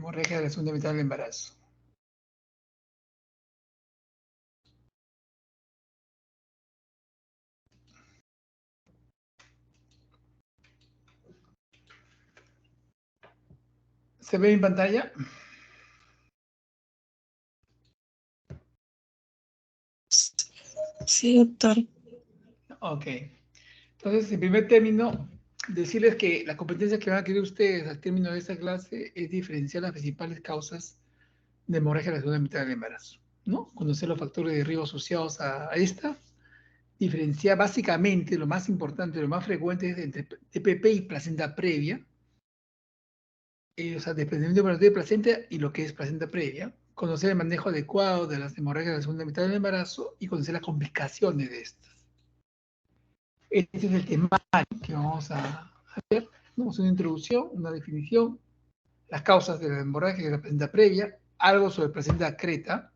Hemorragia de la segunda mitad del embarazo. ¿Se ve en pantalla? Sí, doctor. Ok. Entonces, en primer término, decirles que la competencia que van a adquirir ustedes al término de esta clase es diferenciar las principales causas de hemorragia de la segunda mitad del embarazo, ¿no? Conocer los factores de riesgo asociados a esta, diferenciar básicamente lo más importante, lo más frecuente es entre DPP y placenta previa, o sea, desprendimiento de placenta y lo que es placenta previa, conocer el manejo adecuado de las hemorragias de la segunda mitad del embarazo y conocer las complicaciones de estas. Este es el tema que vamos a ver. Vamos a una introducción, una definición, las causas de la hemorragia de la placenta previa, algo sobre placenta creta,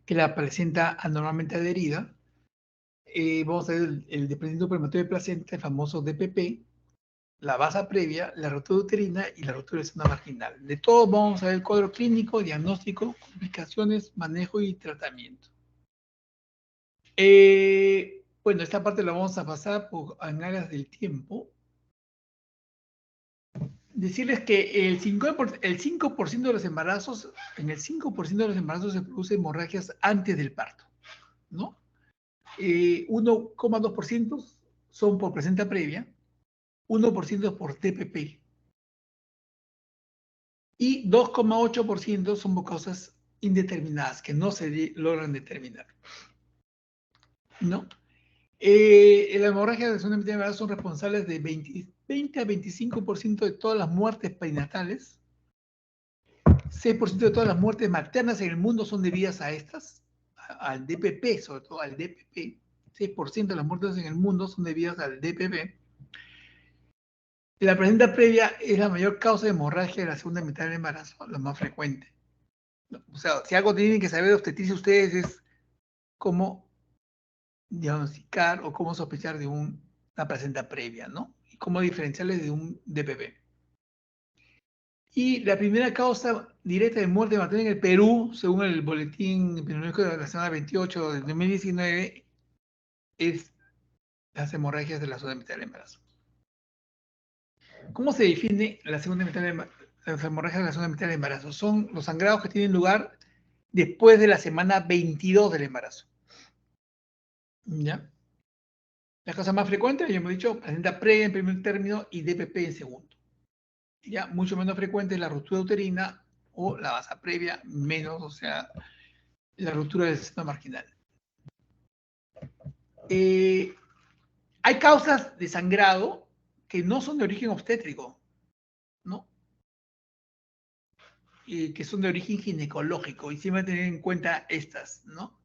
que es la placenta anormalmente adherida. Vamos a ver el desprendimiento prematuro de placenta, el famoso DPP, la basa previa, la rotura uterina y la rotura del seno marginal. De todo vamos a ver el cuadro clínico, diagnóstico, complicaciones, manejo y tratamiento. Bueno, esta parte la vamos a pasar en áreas del tiempo. Decirles que el 5% de los embarazos, en el 5% de los embarazos se producen hemorragias antes del parto, ¿no? 1,2% son por placenta previa, 1% por TPP y 2,8% son por causas indeterminadas que no se logran determinar, ¿no? La hemorragia de la segunda mitad del embarazo son responsables de 20 a 25% de todas las muertes perinatales. 6% de todas las muertes maternas en el mundo son debidas a estas, al DPP, sobre todo al DPP. 6% de las muertes en el mundo son debidas al DPP. La placenta previa es la mayor causa de hemorragia de la segunda mitad del embarazo, la más frecuente. O sea, si algo tienen que saber de obstetricia ustedes es cómo diagnosticar o cómo sospechar de una placenta previa, ¿no? Y cómo diferenciarles de un DPP. Y la primera causa directa de muerte materna en el Perú, según el boletín epidemiológico de la semana 28 de 2019, es las hemorragias de la segunda mitad del embarazo. ¿Cómo se define la segunda mitad las hemorragias de la segunda mitad del embarazo? Son los sangrados que tienen lugar después de la semana 22 del embarazo. ¿Ya? Las causas más frecuentes, ya hemos dicho, placenta previa en primer término y DPP en segundo. Ya, mucho menos frecuente es la ruptura uterina o la basa previa, menos, o sea, la ruptura del seno marginal. Hay causas de sangrado que no son de origen obstétrico, ¿no? Que son de origen ginecológico y siempre tener en cuenta estas, ¿no?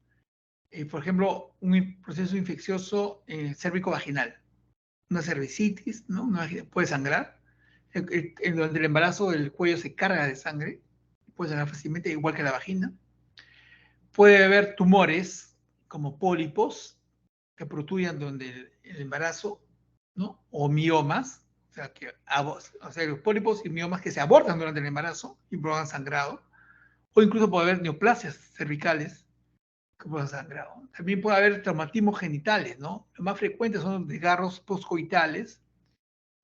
Por ejemplo, un proceso infeccioso cérvico-vaginal, una cervicitis, ¿no? Puede sangrar. Durante el embarazo el cuello se carga de sangre, puede sangrar fácilmente, igual que la vagina. Puede haber tumores como pólipos que protruyan durante el embarazo, ¿no? O miomas, o sea, los pólipos y miomas que se abortan durante el embarazo y provocan sangrado, o incluso puede haber neoplasias cervicales que provocan sangrado. También puede haber traumatismos genitales, ¿no? Lo más frecuente son los desgarros postcoitales,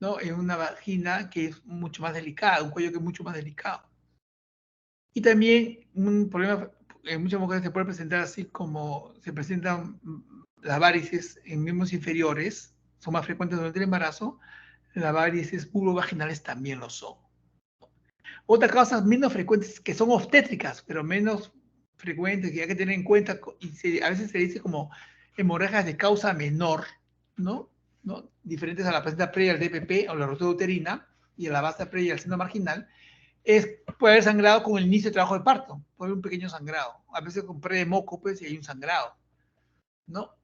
¿no? En una vagina que es mucho más delicada, un cuello que es mucho más delicado. Y también un problema, en muchas mujeres se puede presentar así como se presentan las varices en miembros inferiores, son más frecuentes durante el embarazo, las varices vulvovaginales también lo son. Otras causas menos frecuentes que son obstétricas, pero menos frecuentes que hay que tener en cuenta, y a veces se dice como hemorragias de causa menor, ¿no? Diferentes a la placenta previa al DPP o la rotura uterina y a la base previa al seno marginal, puede haber sangrado con el inicio del trabajo de parto, puede haber un pequeño sangrado, a veces con pre de moco, pues, y hay un sangrado, ¿no?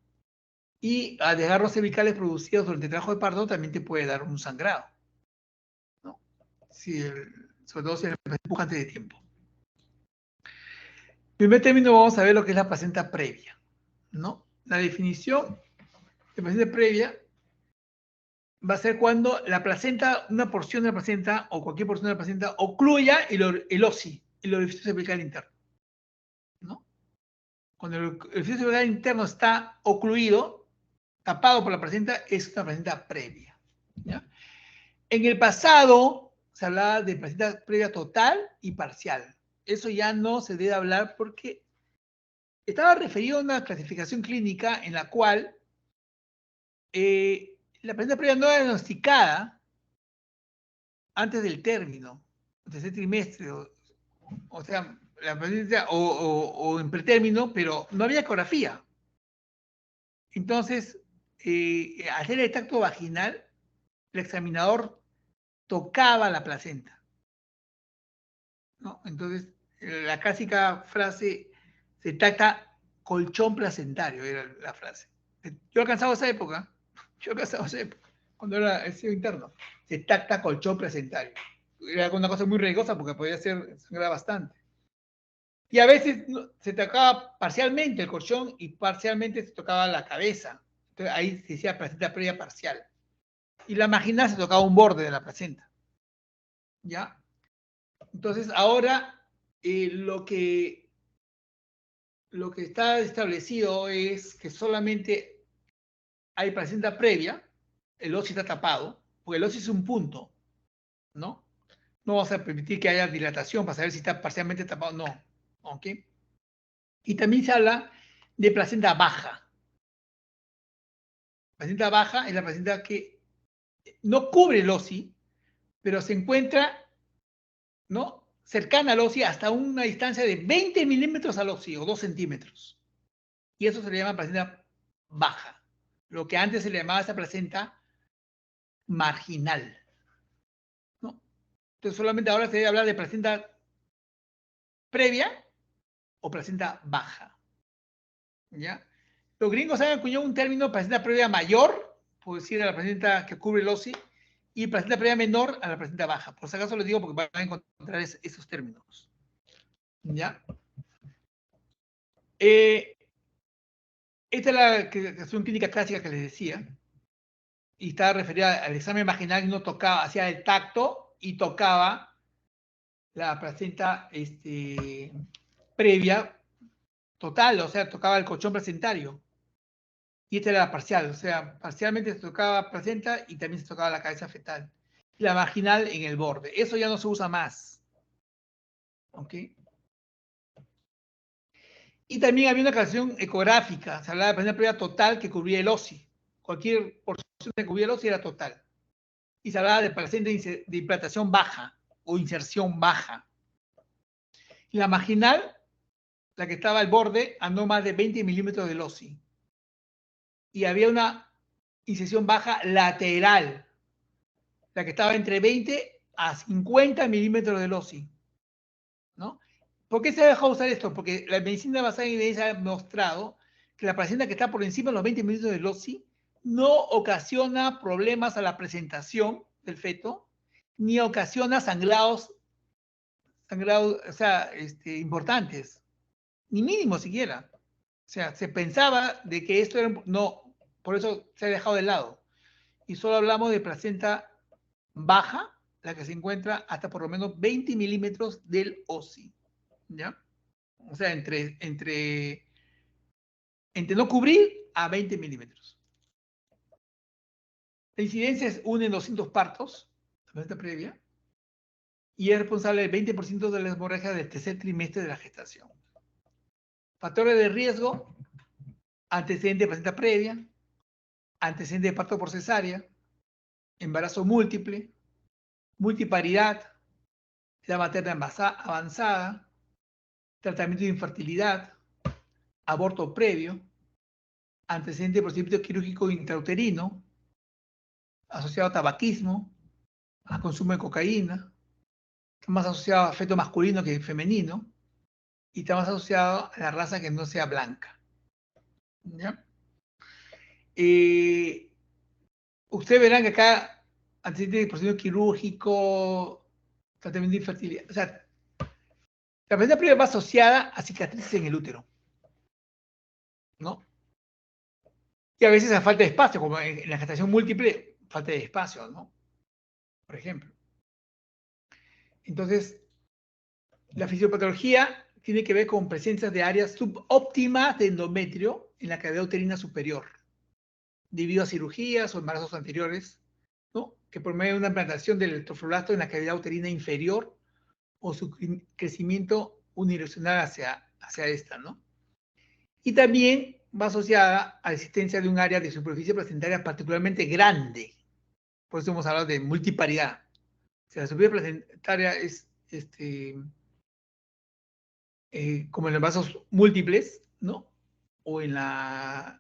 Y a desgarros cervicales producidos durante el trabajo de parto también te puede dar un sangrado, ¿no? Sobre todo si el empuja antes de tiempo. En primer término vamos a ver lo que es la placenta previa, ¿no? La definición de placenta previa va a ser cuando la placenta, una porción de la placenta o cualquier porción de la placenta ocluya el OSI, el orificio cervical interno, ¿no? Cuando el orificio cervical interno está ocluido, tapado por la placenta, es una placenta previa, ¿ya? En el pasado se hablaba de placenta previa total y parcial. Eso ya no se debe hablar porque estaba referido a una clasificación clínica en la cual la placenta previa no era diagnosticada antes del término, tercer trimestre, o sea, la placenta o en pretérmino, pero no había ecografía. Entonces, hacer el tacto vaginal, el examinador tocaba la placenta, ¿no? Entonces, la clásica frase, se tacta colchón placentario, era la frase. Yo he alcanzado esa época, cuando era el CEO interno, se tacta colchón placentario. Era una cosa muy riesgosa porque podía ser sangrar bastante. Y a veces se tocaba parcialmente el colchón y parcialmente se tocaba la cabeza. Entonces ahí se decía placenta previa parcial. Y la marginal se tocaba un borde de la placenta. ¿Ya? Entonces ahora lo que está establecido es que solamente hay placenta previa, el OSI está tapado, porque el OSI es un punto, ¿no? No vamos a permitir que haya dilatación para saber si está parcialmente tapado, no. ¿Ok? Y también se habla de placenta baja. Placenta baja es la placenta que no cubre el OSI, pero se encuentra, ¿no?, cercana al OSI hasta una distancia de 20 milímetros al OSI o 2 centímetros. Y eso se le llama placenta baja. Lo que antes se le llamaba esa placenta marginal, ¿no? Entonces solamente ahora se debe hablar de placenta previa o placenta baja, ¿ya? Los gringos han acuñado un término placenta previa mayor, por decir a la placenta que cubre el OSI, y placenta previa menor a la placenta baja. Por si acaso les digo porque van a encontrar esos términos, ¿ya? Esta es la clasificación clínica clásica que les decía, y estaba referida al examen vaginal y uno tocaba, hacía el tacto y tocaba la placenta previa total, o sea, tocaba el colchón placentario. Y esta era la parcial, o sea, parcialmente se tocaba placenta y también se tocaba la cabeza fetal. Y la vaginal en el borde. Eso ya no se usa más. ¿Ok? Y también había una clasificación ecográfica. Se hablaba de placenta previa total que cubría el OSI. Cualquier porción que cubría el OSI era total. Y se hablaba de placenta de implantación baja o inserción baja. Y la marginal, la que estaba al borde, a no más de 20 milímetros del OSI. Y había una inserción baja lateral, la que estaba entre 20 a 50 milímetros del OSI, ¿no? ¿Por qué se ha dejado usar esto? Porque la medicina basada en evidencia ha mostrado que la placenta que está por encima de los 20 milímetros del OSI no ocasiona problemas a la presentación del feto, ni ocasiona sangrados, o sea, importantes, ni mínimo siquiera. O sea, se pensaba de que esto era, no, por eso se ha dejado de lado. Y solo hablamos de placenta baja, la que se encuentra hasta por lo menos 20 milímetros del OSI, ¿ya? O sea, entre no cubrir a 20 milímetros. La incidencia es 1 en 200 partos, la placenta previa, y es responsable del 20% de la hemorragia del tercer trimestre de la gestación. Factores de riesgo: antecedente de placenta previa, antecedente de parto por cesárea, embarazo múltiple, multiparidad, edad materna avanzada, tratamiento de infertilidad, aborto previo, antecedente de procedimiento quirúrgico intrauterino, asociado a tabaquismo, a consumo de cocaína, está más asociado a feto masculino que femenino, y está más asociado a la raza que no sea blanca. ¿Ya? Ustedes verán que acá, antecedente de procedimiento quirúrgico, tratamiento de infertilidad, o sea, la placenta previa va asociada a cicatrices en el útero, ¿no? Y a veces a falta de espacio, como en la gestación múltiple, falta de espacio, ¿no? Por ejemplo. Entonces, la fisiopatología tiene que ver con presencia de áreas subóptimas de endometrio en la cavidad uterina superior, debido a cirugías o embarazos anteriores, ¿no? Que por medio de una implantación del electrofluorato en la cavidad uterina inferior o su crecimiento unidireccional hacia esta, ¿no? Y también va asociada a la existencia de un área de superficie placentaria particularmente grande. Por eso hemos hablado de multiparidad. O sea, la superficie placentaria es como en los vasos múltiples, ¿no? O en la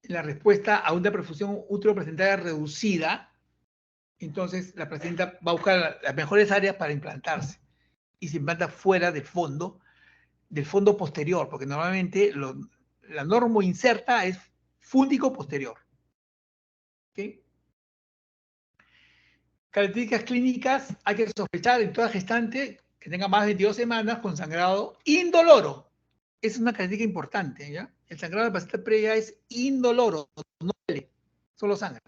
respuesta a una perfusión útero-placentaria reducida, entonces la placenta va a buscar las mejores áreas para implantarse y se implanta fuera del fondo posterior, porque normalmente la norma inserta es fúndico posterior. ¿Okay? Características clínicas: hay que sospechar en toda gestante que tenga más de 22 semanas con sangrado indoloro. Es una característica importante, ¿ya? El sangrado de la placenta previa es indoloro, no duele, solo sangra.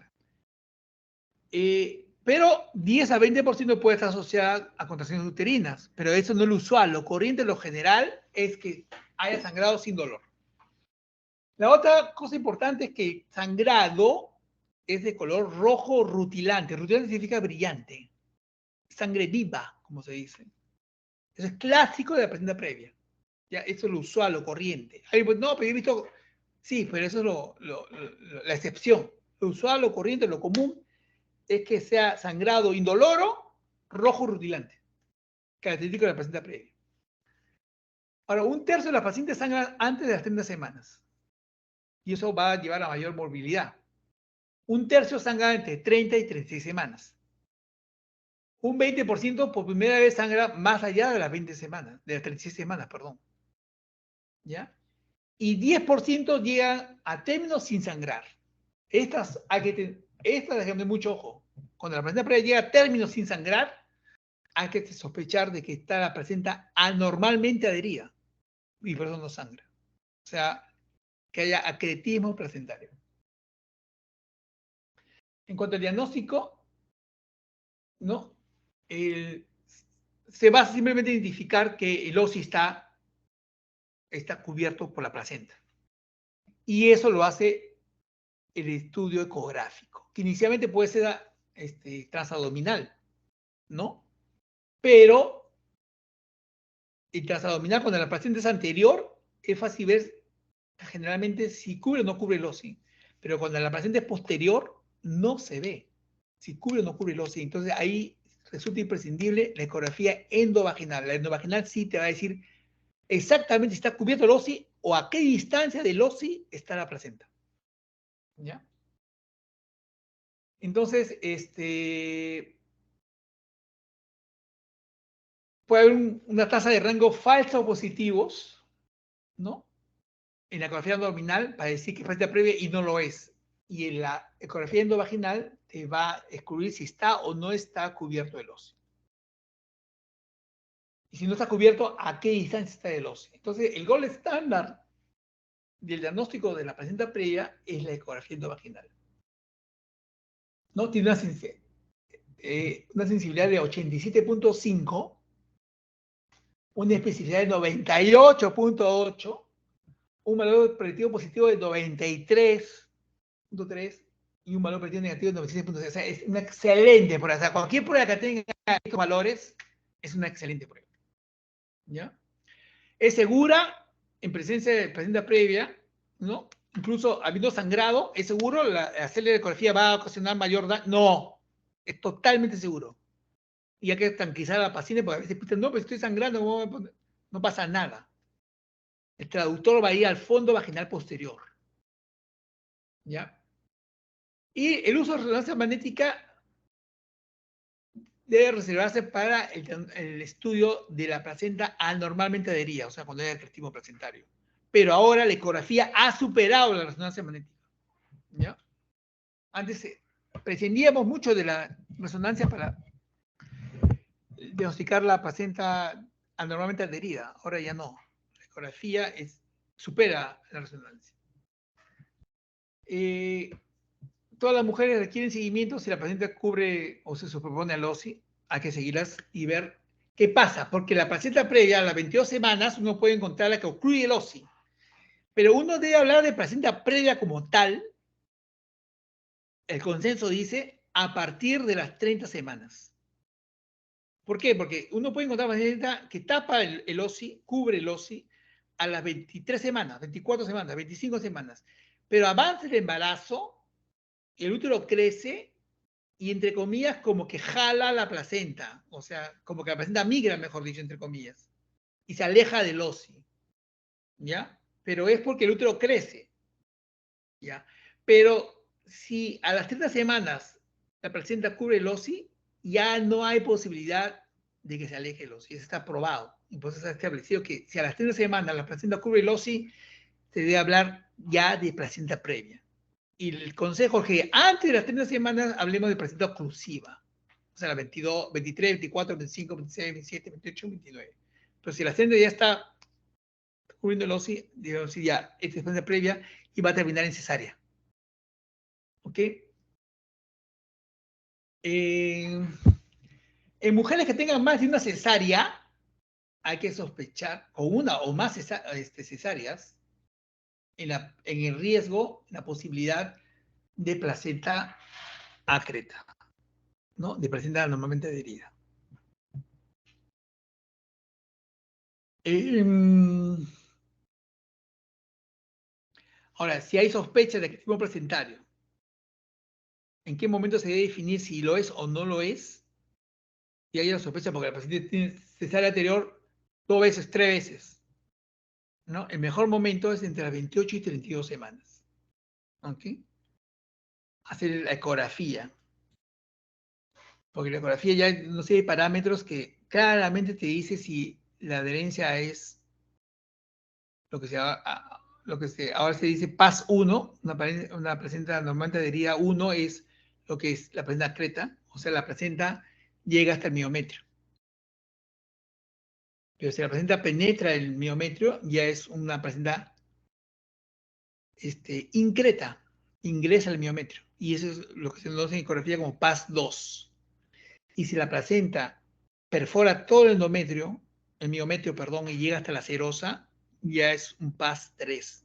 Pero 10 a 20% puede estar asociada a contracciones uterinas, pero eso no es lo usual. Lo corriente, lo general, es que haya sangrado sin dolor. La otra cosa importante es que el sangrado es de color rojo rutilante. Rutilante significa brillante. Sangre viva, como se dice. Eso es clásico de la placenta previa. Ya, eso es lo usual, lo corriente. No, pero yo he visto... Sí, pero eso es la excepción. Lo usual, lo corriente, lo común es que sea sangrado indoloro, rojo rutilante. Característico de la placenta previa. Ahora, 1/3 de las pacientes sangran antes de las 30 semanas. Y eso va a llevar a mayor morbilidad. 1/3 sangra entre 30 y 36 semanas. Un 20% por primera vez sangra más allá de las 20 semanas, de las 36 semanas, perdón. ¿Ya? Y 10% llegan a términos sin sangrar. Estas hay que tener mucho ojo. Cuando la placenta previa llega a términos sin sangrar, hay que sospechar de que está la placenta anormalmente adherida y por eso no sangra. O sea, que haya acretismo placentario. En cuanto al diagnóstico, ¿no? Se va a simplemente identificar que el OSI está cubierto por la placenta. Y eso lo hace el estudio ecográfico, que inicialmente puede ser transabdominal, ¿no? Pero el transabdominal, cuando la placenta es anterior, es fácil ver generalmente si cubre o no cubre el OSI. Pero cuando la placenta es posterior, no se ve si cubre o no cubre el OSI. Entonces ahí resulta imprescindible la ecografía endovaginal. La endovaginal sí te va a decir exactamente si está cubierto el OSI o a qué distancia del OSI está la placenta. ¿Ya? Entonces, puede haber una tasa de rango falsa o positivos, ¿no? En la ecografía abdominal para decir que es placenta previa y no lo es. Y en la ecografía endovaginal te va a descubrir si está o no está cubierto el OSI. Y si no está cubierto, ¿a qué distancia está el OSI? Entonces, el gold estándar del diagnóstico de la placenta previa es la ecografía endovaginal. ¿No? Tiene una sensibilidad de 87.5, una especificidad de 98.8, un valor predictivo positivo de 93.3 y un valor predictivo negativo de 96.6. O sea, es una excelente prueba. O sea, cualquier prueba que tenga estos valores es una excelente prueba. ¿Ya? Es segura en presencia de placenta previa, ¿no? Incluso habiendo sangrado, ¿es seguro? ¿Hacerle la ecografía va a ocasionar mayor daño? No, es totalmente seguro. Y hay que tranquilizar a la paciente porque a veces piensan, no, pues estoy sangrando, no pasa nada. El traductor va a ir al fondo vaginal posterior. ¿Ya? Y el uso de resonancia magnética debe reservarse para el estudio de la placenta anormalmente adherida, o sea, cuando hay acretismo placentario. Pero ahora la ecografía ha superado la resonancia magnética. ¿Ya? Antes prescindíamos mucho de la resonancia para diagnosticar la placenta anormalmente adherida. Ahora ya no. La ecografía supera la resonancia. todas las mujeres requieren seguimiento si la paciente cubre o se superpone al OSI. Hay que seguirlas y ver qué pasa, porque la placenta previa a las 22 semanas uno puede encontrar la que ocluye el OSI. Pero uno debe hablar de placenta previa como tal. El consenso dice a partir de las 30 semanas. ¿Por qué? Porque uno puede encontrar placenta que tapa el OSI, cubre el OSI a las 23 semanas, 24 semanas, 25 semanas. Pero avanza el embarazo, el útero crece y, entre comillas, como que jala la placenta. O sea, como que la placenta migra, mejor dicho, entre comillas. Y se aleja del OSI. ¿Ya? Pero es porque el útero crece. ¿Ya? Pero si a las 30 semanas la placenta cubre el OSI, ya no hay posibilidad de que se aleje el OSI. Eso está probado. Y por eso se ha establecido que si a las 30 semanas la placenta cubre el OSI, se debe hablar ya de placenta previa. Y el consejo es que antes de las 30 semanas hablemos de placenta oclusiva. O sea, la 22, 23, 24, 25, 26, 27, 28, 29. Pero si la placenta ya está cubriendo el OSI, digamos, ya esta es placenta previa y va a terminar en cesárea. ¿Ok? En mujeres que tengan más de una cesárea, hay que sospechar, o una o más cesáreas, en el riesgo, en la posibilidad de placenta acreta, ¿no? De placenta normalmente adherida. Ahora, si hay sospecha de acretismo placentario, ¿en qué momento se debe definir si lo es o no lo es? Si hay una sospecha porque la paciente tiene cesárea anterior 2 veces, 3 veces, ¿no? El mejor momento es entre las 28 y 32 semanas. ¿Ok? Hacer la ecografía. Porque la ecografía ya no sé, hay parámetros que claramente te dice si la adherencia es lo que ahora se dice PAS1, una placenta normalmente adherida 1 es lo que es la placenta creta, o sea, la placenta llega hasta el miometrio. Pero si la placenta penetra el miometrio, ya es una placenta increta, ingresa al miometrio. Y eso es lo que se conoce en ecografía como PAS2. Y si la placenta perfora todo el miometrio, perdón, y llega hasta la serosa, ya es un PAS3,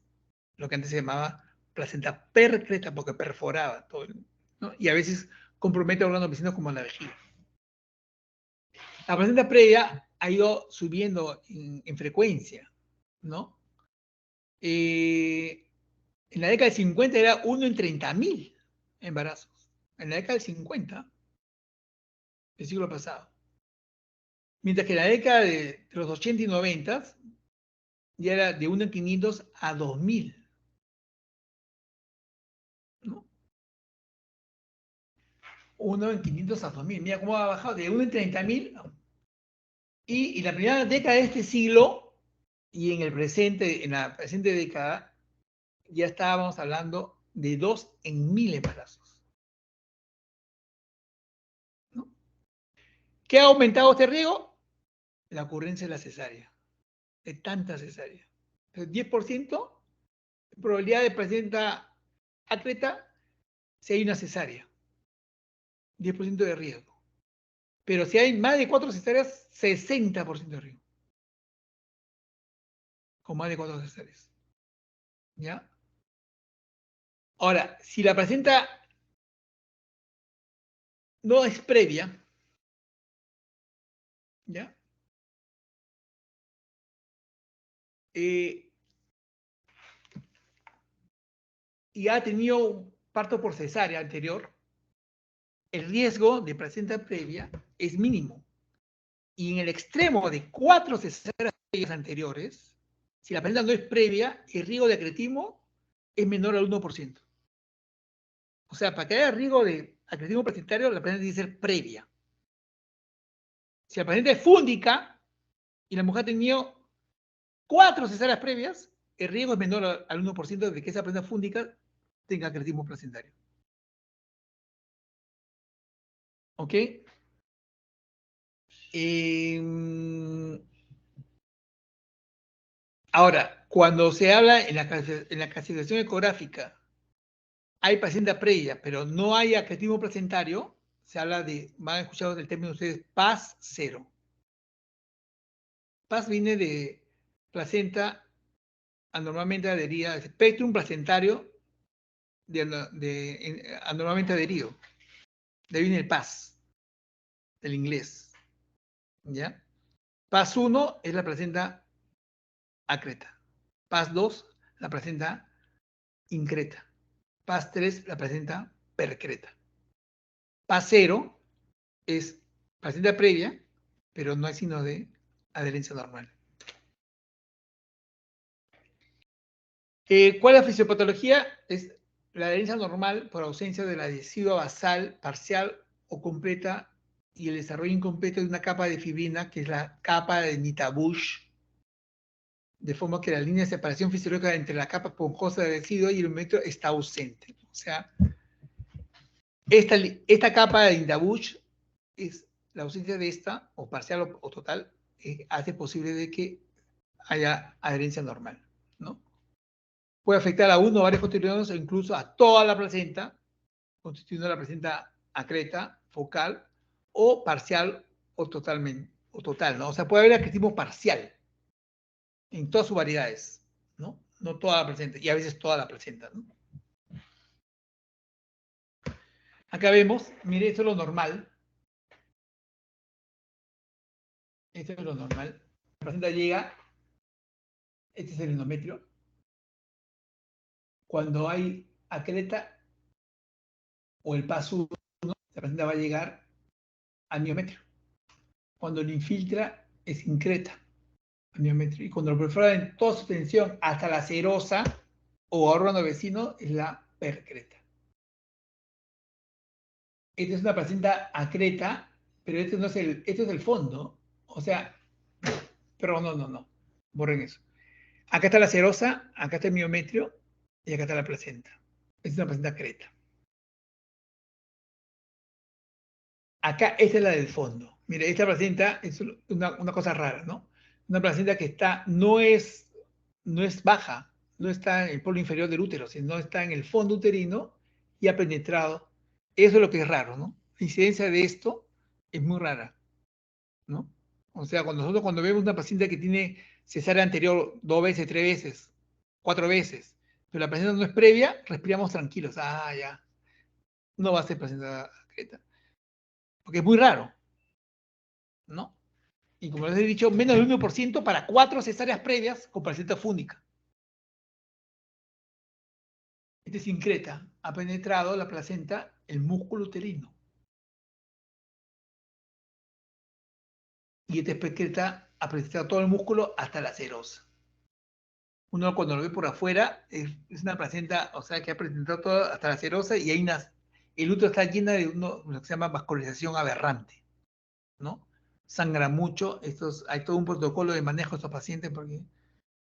lo que antes se llamaba placenta percreta porque perforaba todo, ¿no? Y a veces compromete a órganos vecinos como la vejiga. La placenta previa ha ido subiendo en frecuencia, ¿no? En la década del 50 era 1 en 30.000 embarazos. En la década del 50, del siglo pasado. Mientras que en la década de los 80 y 90 ya era de 1 en 500 a 2000. ¿No? 1 en 500 a 2000. Mira cómo ha bajado de 1 en 30.000. Y en la primera década de este siglo y en la presente década, ya estábamos hablando de 2 en 1000 embarazos. ¿No? ¿Qué ha aumentado este riesgo? La ocurrencia de la cesárea, de tanta cesárea. El 10% de probabilidad de placenta acreta si hay una cesárea. 10% de riesgo. Pero si hay más de 4 cesáreas, 60% de riesgo. Con más de 4 cesáreas. ¿Ya? Ahora, si la placenta no es previa, ¿ya? Y ha tenido un parto por cesárea anterior, el riesgo de placenta previa es mínimo. Y en el extremo de 4 cesáreas anteriores, si la placenta no es previa, el riesgo de acretismo es menor al 1%. O sea, para que haya riesgo de acretismo placentario, la placenta tiene que ser previa. Si la placenta es fúndica y la mujer ha tenido 4 cesáreas previas, el riesgo es menor al 1% de que esa placenta fúndica tenga acretismo placentario. ¿Ok? Ahora, cuando se habla en la clasificación ecográfica, hay placenta previa, pero no hay acretismo placentario, se habla de, van a escuchar el término ustedes, PAS 0. PAS viene de placenta anormalmente adherida, espectrum placentario anormalmente adherido. De ahí viene el PAS, del inglés. ¿Ya? PAS 1 es la placenta acreta. PAS 2, la placenta increta. PAS 3, la placenta percreta. PAS 0 es placenta previa, pero no hay signo de adherencia normal. ¿Cuál es la fisiopatología? Es la adherencia normal por ausencia de la adhesiva basal parcial o completa y el desarrollo incompleto de una capa de fibrina, que es la capa de Nitabush, de forma que la línea de separación fisiológica entre la capa esponjosa de adhesivo y el metro está ausente. O sea, esta capa de Nitabush es la ausencia de esta, o parcial o total, hace posible de que haya adherencia normal, ¿no? Puede afectar a uno o varios cotidianos o incluso a toda la placenta, constituyendo la placenta acreta, focal, o parcial o totalmente, o total, ¿no? O sea, puede haber acretismo parcial en todas sus variedades, ¿no? No toda la placenta, y a veces toda la placenta, ¿no? Acá vemos, mire, esto es lo normal. Esto es lo normal. La placenta llega, este es el endometrio. Cuando hay acreta o el paso 1, la placenta va a llegar al miometrio. Cuando lo infiltra, es increta al miometrio. Y cuando lo perfora en toda su extensión hasta la serosa o órgano vecino, es la percreta. Esta es una placenta acreta, pero este no es este es el fondo. O sea, pero no. Borren eso. Acá está la serosa, acá está el miometrio y acá está la placenta. Es una placenta acreta. Acá, esta es la del fondo. Mire, esta placenta es una cosa rara, ¿no? Una placenta que está, no es baja, no está en el polo inferior del útero, sino está en el fondo uterino y ha penetrado. Eso es lo que es raro, ¿no? La incidencia de esto es muy rara, ¿no? O sea, cuando vemos una paciente que tiene cesárea anterior 2 veces, 3 veces, 4 veces, pero la placenta no es previa, respiramos tranquilos. Ah, ya. No va a ser placenta acreta. Porque es muy raro, ¿no? Y como les he dicho, menos del 1% para 4 cesáreas previas con placenta fúnica. Este sincreta ha penetrado la placenta el músculo uterino. Y este secreta ha penetrado todo el músculo hasta la serosa. Uno cuando lo ve por afuera es una placenta, o sea, que ha penetrado todo hasta la serosa y hay el útero está llena de lo que se llama vascularización aberrante, ¿no? Sangra mucho. Hay todo un protocolo de manejo de estos pacientes porque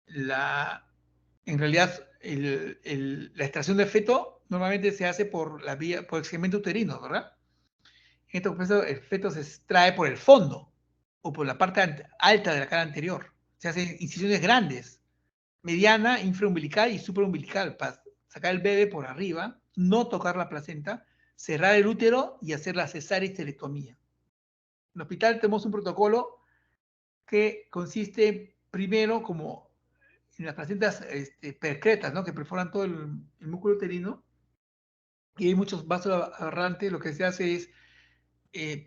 en realidad la extracción de feto normalmente se hace por el segmento uterino, ¿verdad? En estos casos el feto se extrae por el fondo o por la parte alta de la cara anterior. Se hacen incisiones grandes, mediana, infraumbilical y supraumbilical para sacar el bebé por arriba, no tocar la placenta, cerrar el útero y hacer la cesárea histerectomía. En el hospital tenemos un protocolo que consiste primero como en las placentas percretas, ¿no? Que perforan todo el músculo uterino y hay muchos vasos aberrantes. Lo que se hace es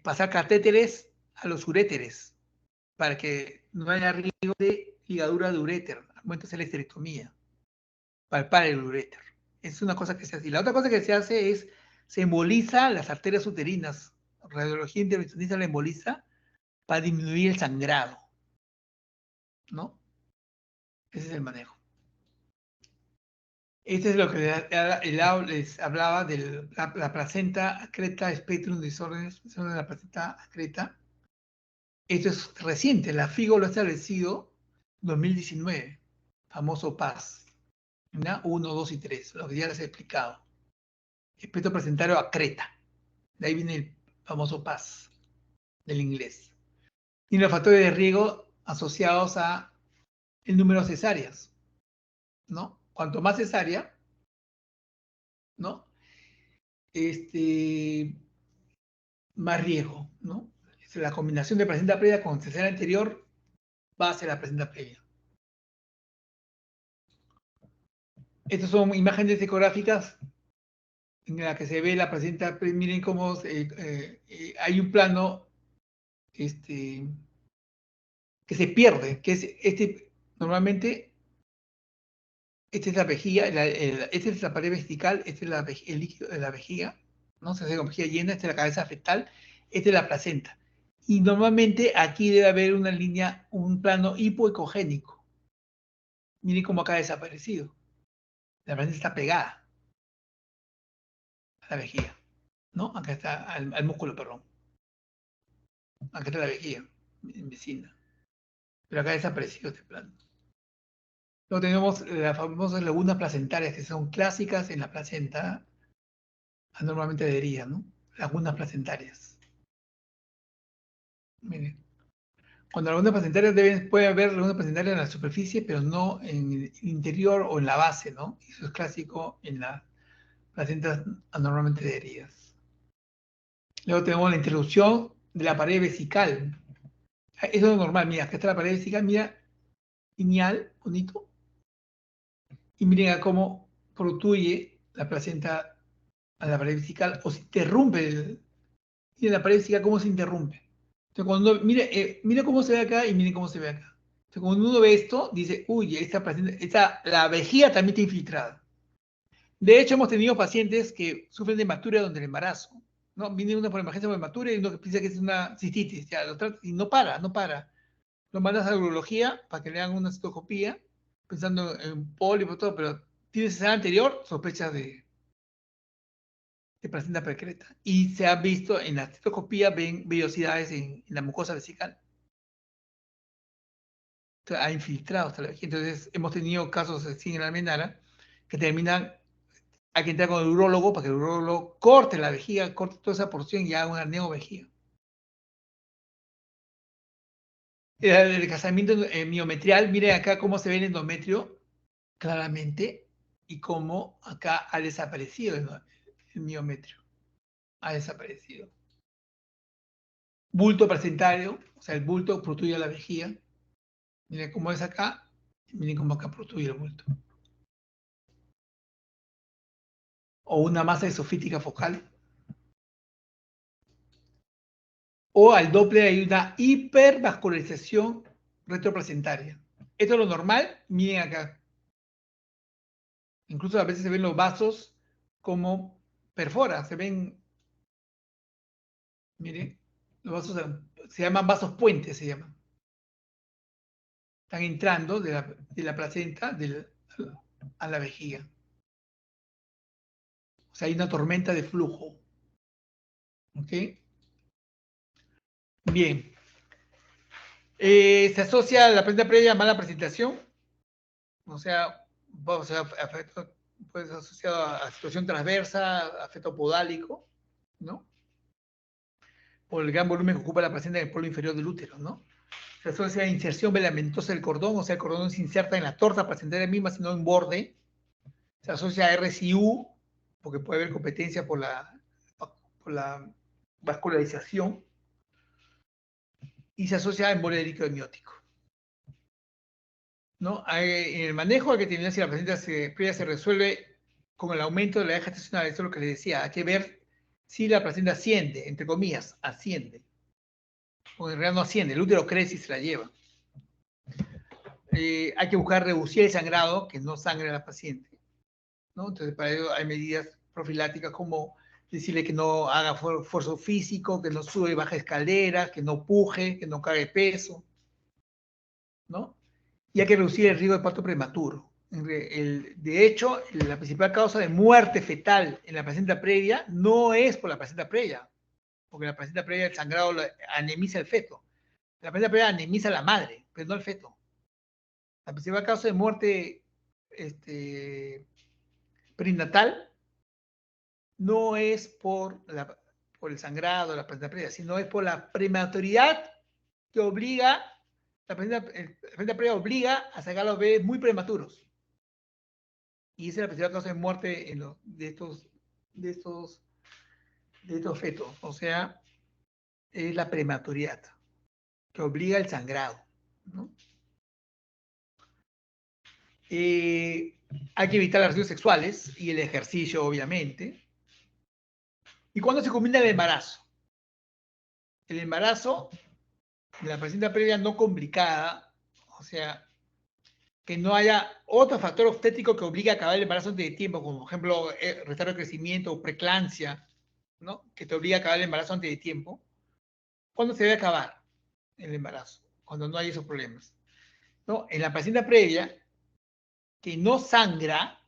pasar catéteres a los uréteres para que no haya riesgo de ligadura de uréter al momento de hacer la histerectomía, palpar el uréter. Es una cosa que se hace. Y la otra cosa que se hace es, se emboliza las arterias uterinas. Radiología intervencionista la emboliza para disminuir el sangrado, ¿no? Ese es el manejo. Este es lo que les hablaba de la placenta acreta, spectrum desórdenes de la placenta acreta. Esto es reciente, la FIGO lo ha establecido en 2019, famoso PAS, ¿no? 1, 2 y 3, lo que ya les he explicado. Espectro placentario acreta, de ahí viene el famoso PAS del inglés. Y los factores de riesgo asociados a el número de cesáreas, ¿no? Cuanto más cesárea, ¿no? más riesgo, ¿no? La combinación de placenta previa con cesárea anterior va a ser la placenta previa. Estas son imágenes ecográficas en la que se ve la placenta previa. Miren cómo hay un plano que se pierde, que es normalmente. Esta es la vejiga, esta es la pared vesical, este es el líquido de la vejiga, ¿no? Se hace con vejiga llena, esta es la cabeza fetal, esta es la placenta. Y normalmente aquí debe haber una línea, un plano hipoecogénico. Miren cómo acá ha desaparecido. La placenta está pegada a la vejiga, ¿no? Acá está, al músculo, perdón. Acá está la vejiga, en vecina. Pero acá ha desaparecido este plano. Luego tenemos las famosas lagunas placentarias, que son clásicas en la placenta anormalmente adherida, ¿no? Lagunas placentarias. Miren. Cuando lagunas placentarias puede haber lagunas placentarias en la superficie, pero no en el interior o en la base, ¿no? Eso es clásico en las placentas anormalmente adheridas. Luego tenemos la introducción de la pared vesical. Eso es normal, mira, acá está la pared vesical, mira, lineal, bonito. Y miren a cómo protruye la placenta a la pared vesical o se interrumpe. Miren la pared vesical cómo se interrumpe. Entonces, cuando mire cómo se ve acá y miren cómo se ve acá. Entonces, cuando uno ve esto, dice, uy, la vejiga también está infiltrada. De hecho, hemos tenido pacientes que sufren de hematuria durante el embarazo, ¿no? Viene uno por emergencia por hematuria y uno que piensa que es una cistitis, ya, y no para, no para. Lo mandas a la urología para que le hagan una citoscopía, pensando en pólipo y todo, pero tiene cesárea anterior, sospecha de placenta precreta. Y se ha visto en la citoscopía, ven vellosidades en la mucosa vesical. Ha infiltrado hasta la vejiga. Entonces, hemos tenido casos así en la almenara que terminan, hay que entrar con el urólogo para que el urólogo corte la vejiga, corte toda esa porción y haga una neovejiga. El casamiento miometrial, miren acá cómo se ve el endometrio claramente y cómo acá ha desaparecido el miometrio. Ha desaparecido. Bulto placentario, o sea, el bulto protruye la vejiga. Miren cómo es acá, miren cómo acá protruye el bulto. O una masa esofítica focal. O al Doppler hay una hipervascularización retroplacentaria. Esto es lo normal, miren acá. Incluso a veces se ven los vasos como perfora, se ven, miren, los vasos se llaman vasos puentes, se llaman. Están entrando de la placenta a la vejiga. O sea, hay una tormenta de flujo. ¿Ok? Bien. Se asocia a la placenta previa a mala presentación. O sea, afecto, puede ser asociado a situación transversa, afecto podálico, ¿no? Por el gran volumen que ocupa la placenta en el polo inferior del útero, ¿no? Se asocia a inserción velamentosa del cordón, o sea, el cordón no se inserta en la torta placentaria misma, sino en borde. Se asocia a RCU, porque puede haber competencia por la vascularización, y se asocia a embolia de líquido amniótico. ¿No? En el manejo hay que determinar si la placenta previa se resuelve con el aumento de la edad gestacional. Eso es lo que les decía. Hay que ver si la placenta asciende, entre comillas, asciende. O en realidad no asciende, el útero crece y se la lleva. Hay que buscar reducir el sangrado, que no sangre a la paciente, ¿no? Entonces, para ello hay medidas profilácticas como decirle que no haga esfuerzo físico, que no sube y baja escaleras, que no puje, que no cargue peso, ¿no? Y hay que reducir el riesgo de parto prematuro. De hecho, la principal causa de muerte fetal en la placenta previa no es por la placenta previa, porque la placenta previa, el sangrado anemiza el feto. La placenta previa anemiza a la madre, pero no el feto. La principal causa de muerte perinatal no es por el sangrado de la placenta previa, sino es por la prematuridad que obliga, la placenta previa obliga a sacar a los bebés muy prematuros. Y esa es la principal causa de muerte de estos de estos fetos, o sea, es la prematuridad, que obliga al sangrado, ¿no? Hay que evitar las relaciones sexuales y el ejercicio, obviamente. ¿Y cuándo se combina el embarazo? El embarazo, la placenta previa no complicada, o sea, que no haya otro factor obstétrico que obligue a acabar el embarazo antes de tiempo, como por ejemplo retardo de crecimiento o preeclampsia, ¿no? Que te obliga a acabar el embarazo antes de tiempo. ¿Cuándo se debe acabar el embarazo? Cuando no hay esos problemas, ¿no? En la placenta previa, que no sangra,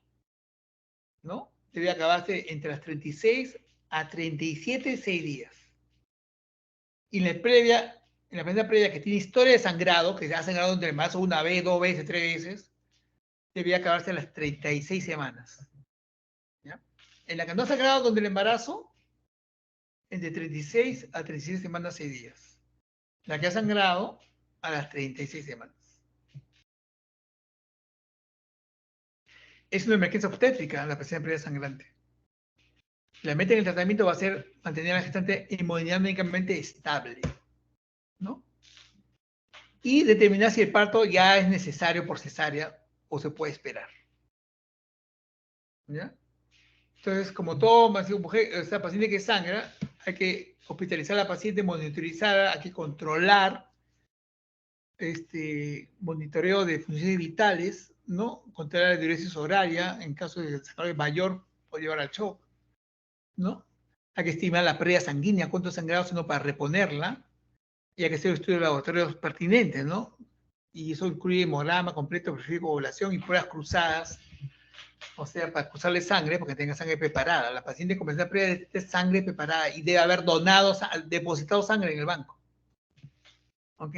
¿no? Debe acabarse entre las 36 a 37, 6 días. Y en la placenta previa que tiene historia de sangrado, que se ha sangrado entre el embarazo una vez, dos veces, tres veces, debía acabarse a las 36 semanas. ¿Ya? En la que no ha sangrado donde el embarazo, entre 36 a 37 semanas, 6 días. La que ha sangrado a las 36 semanas. Es una emergencia obstétrica la placenta previa sangrante. La meta en el tratamiento va a ser mantener a la gestante hemodinámicamente estable, ¿no? Y determinar si el parto ya es necesario por cesárea o se puede esperar. ¿Ya? Entonces, como todo mujer, esta paciente que sangra, hay que hospitalizar a la paciente, monitorizarla, hay que controlar monitoreo de funciones vitales, ¿no? Controlar la diuresis horaria, en caso de sangrado mayor, puede llevar al shock, ¿no? Hay que estimar la pérdida sanguínea, cuánto sangrado sino para reponerla, y hay que hacer estudios laboratorios pertinentes, ¿no? Y eso incluye hemograma completo, perfil de coagulación y pruebas cruzadas, o sea, para cruzarle sangre, porque tenga sangre preparada. La paciente con placenta previa necesita sangre preparada y debe haber depositado sangre en el banco. ¿Ok?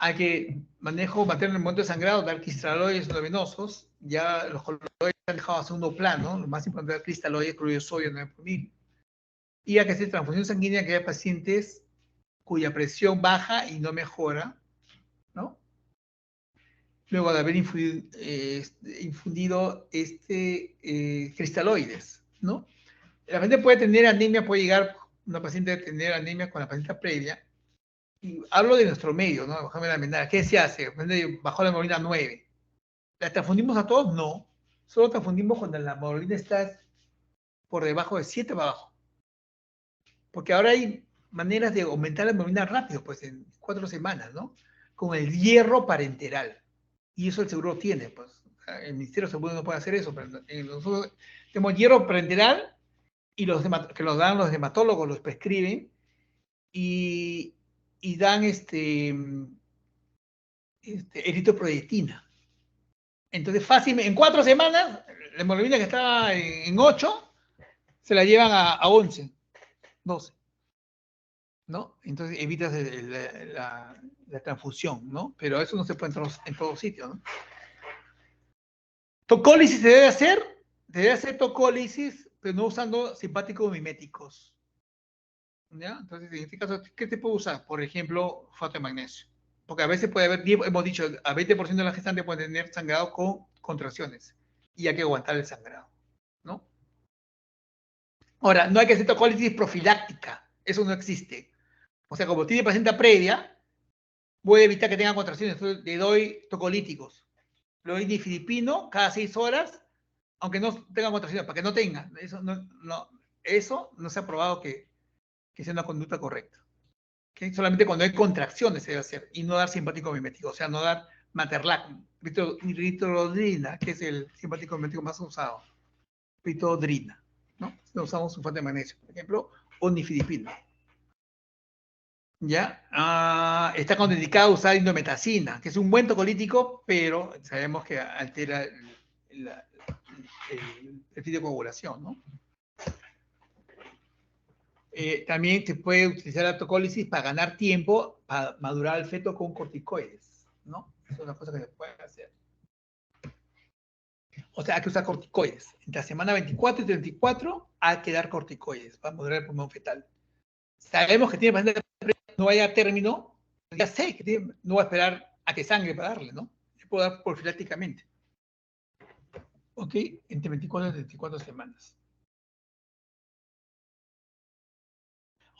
Hay que manejo materno en el momento de sangrado, dar cristaloides endovenosos. Ya los coloides han dejado a segundo plano. Lo más importante es cristaloides, cloruro de sodio, 9 Y hay que hacer transfusión sanguínea que hay pacientes cuya presión baja y no mejora, ¿no? Luego de haber infundido cristaloides, ¿no? La paciente puede tener anemia, puede llegar una paciente a tener anemia con la placenta previa. Y hablo de nuestro medio, ¿no? Bajarme la Almenara. ¿Qué se hace? Bajó la hemoglobina 9. ¿La transfundimos a todos? No. Solo transfundimos cuando la hemoglobina está por debajo de 7 para abajo. Porque ahora hay maneras de aumentar la hemoglobina rápido, pues en 4 semanas, ¿no? Con el hierro parenteral. Y eso el seguro tiene, pues. El Ministerio de Salud no puede hacer eso, pero nosotros tenemos hierro parenteral y que los dan los hematólogos, los prescriben y dan eritropoyetina. Entonces, fácil, en 4 semanas, la hemoglobina que estaba en 8, se la llevan a 11, 12, ¿no? Entonces evitas la transfusión, ¿no? Pero eso no se puede en todos sitios, ¿no? Tocólisis se debe hacer tocólisis, pero no usando simpáticos miméticos. ¿Ya? Entonces, en este caso, ¿qué te puedo usar? Por ejemplo, fosfato de magnesio. Porque a veces puede haber, hemos dicho, a 20% de la gestante puede tener sangrado con contracciones. Y hay que aguantar el sangrado, ¿no? Ahora, no hay que hacer tocólisis profiláctica. Eso no existe. O sea, como tiene placenta previa, voy a evitar que tenga contracciones. Entonces, le doy tocolíticos. Le doy difilipino cada 6 horas, aunque no tenga contracciones, para que no tenga. Eso no se ha probado que sea una conducta correcta. ¿Okay? Solamente cuando hay contracciones se debe hacer y no dar simpático mimético, o sea, no dar Materlac, ritrodrina, que es el simpático mimético más usado, ritodrina, ¿no? No usamos sulfato de magnesio, por ejemplo, o nifedipino. ¿Ya? Está contraindicado usar indometacina, que es un buen tocolítico, pero sabemos que altera el perfil de coagulación, ¿no? También se puede utilizar la tocólisis para ganar tiempo, para madurar el feto con corticoides, ¿no? Es una cosa que se puede hacer. O sea, hay que usar corticoides. Entre la semana 24 y 34 hay que dar corticoides para madurar el pulmón fetal. Sabemos que tiene paciente que no vaya a término, ya sé que no va a esperar a que sangre para darle, ¿no? Se puede dar profilácticamente. ¿Ok? Entre 24 y 34 semanas.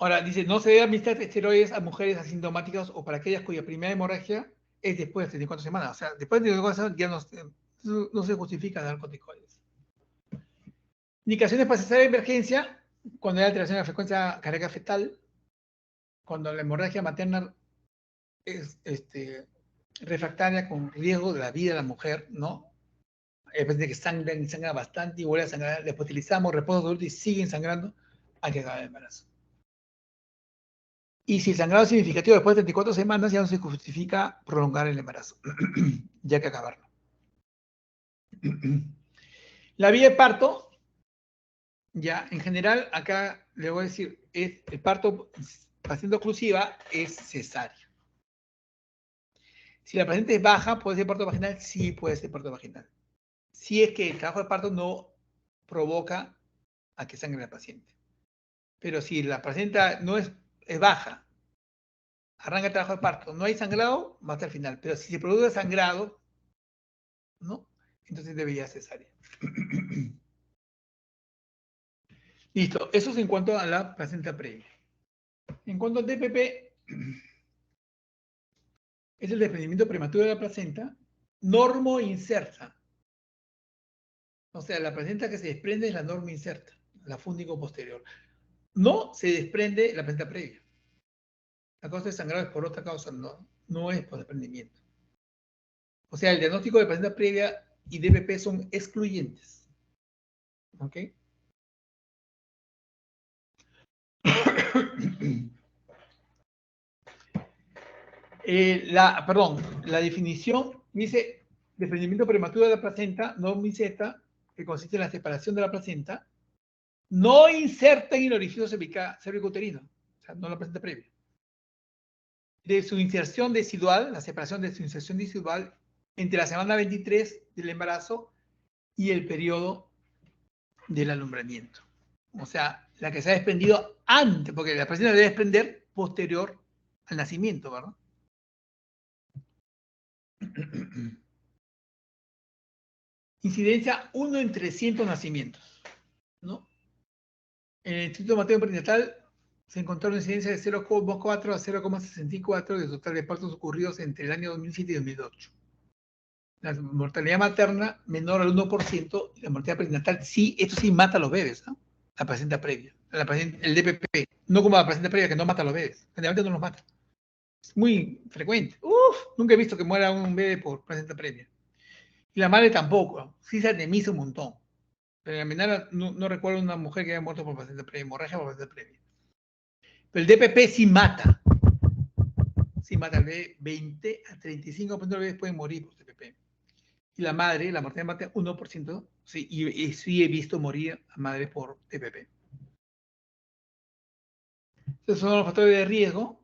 Ahora, dice, no se debe administrar esteroides a mujeres asintomáticas o para aquellas cuya primera hemorragia es después de 34 semanas. O sea, después de 34 semanas ya no se justifica dar corticoides. Indicaciones para cesar de emergencia, cuando hay alteración de la frecuencia cardíaca fetal, cuando la hemorragia materna es refractaria con riesgo de la vida de la mujer, ¿no? Después de que sangran y sangra bastante y vuelve a sangrar, después utilizamos reposo adulto y siguen sangrando, hay que acabar el embarazo. Y si el sangrado es significativo después de 34 semanas, ya no se justifica prolongar el embarazo, ya hay que acabarlo. La vía de parto, ya, en general, acá le voy a decir, el parto paciente oclusiva es cesárea. Si la paciente es baja, ¿puede ser parto vaginal? Sí, puede ser parto vaginal. Si es que el trabajo de parto no provoca a que sangre la paciente. Pero si la paciente no es baja, arranca el trabajo de parto, no hay sangrado, va hasta el final. Pero si se produce sangrado, ¿no? Entonces debería cesárea. Listo, eso es en cuanto a la placenta previa. En cuanto al DPP, es el desprendimiento prematuro de la placenta, normo inserta. O sea, la placenta que se desprende es la normo inserta, la fúndico posterior. No se desprende la placenta previa. La causa de sangrado es por otra causa, no es por desprendimiento. O sea, el diagnóstico de placenta previa y DPP son excluyentes. ¿Ok? La definición dice desprendimiento prematuro de la placenta, no inserta, que consiste en la separación de la placenta, no inserta en el orificio cervicouterino, o sea, no la placenta previa. De su inserción decidual, la separación de su inserción decidual entre la semana 23 del embarazo y el periodo del alumbramiento. O sea, la que se ha desprendido antes, porque la placenta debe desprender posterior al nacimiento, ¿verdad? Incidencia 1 en 300 nacimientos, ¿no? En el Instituto Materno Perinatal se encontró una incidencia de 0,4 a 0,64 de total de partos ocurridos entre el año 2007 y 2008. La mortalidad materna menor al 1% y la mortalidad perinatal sí, esto sí mata a los bebés, ¿no? La placenta previa, el DPP, no como la placenta previa que no mata a los bebés, generalmente no los mata. Es muy frecuente. Nunca he visto que muera un bebé por placenta previa. Y la madre tampoco, sí se anemiza un montón. Pero en la menor no recuerdo una mujer que haya muerto por placenta previa, hemorragia por placenta previa. Pero el DPP sí mata. Sí mata al bebé, 20 a 35% de los bebés pueden morir por DPP. Y la madre, la mortalidad materna, 1%, sí, y sí he visto morir a madres por DPP. Esos son los factores de riesgo,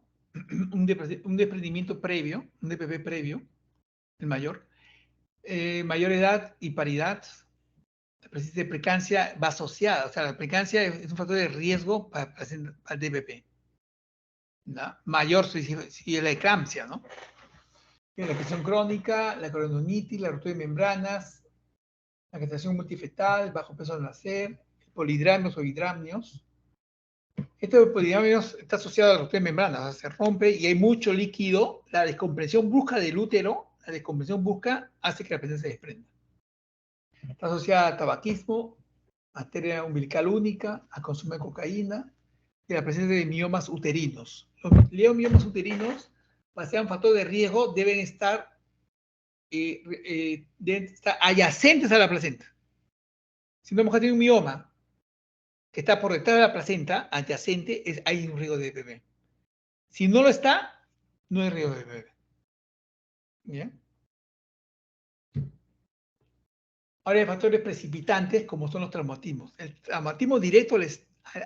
un desprendimiento previo, un DPP previo, el mayor, mayor edad y paridad, la presencia de preeclampsia va asociada, o sea, la preeclampsia es un factor de riesgo para el DPP. ¿No? Mayor si es la eclampsia, ¿no? La presión crónica, la corononitis, la ruptura de membranas, la gestación multifetal, bajo peso al nacer, polidramios o hidramnios. Este polidramios está asociado a la ruptura de membranas, o sea, se rompe y hay mucho líquido. La descompresión brusca del útero, la descompresión brusca hace que la placenta se desprenda. Está asociada a tabaquismo, arteria umbilical única, a consumo de cocaína y a la presencia de miomas uterinos. Los miomas uterinos, para ser un factor de riesgo, deben estar adyacentes a la placenta. Si una mujer tiene un mioma que está por detrás de la placenta, adyacente, hay un riesgo de DPP. Si no lo está, no hay riesgo de DPP. ¿Bien? Ahora hay factores precipitantes como son los traumatismos. El traumatismo directo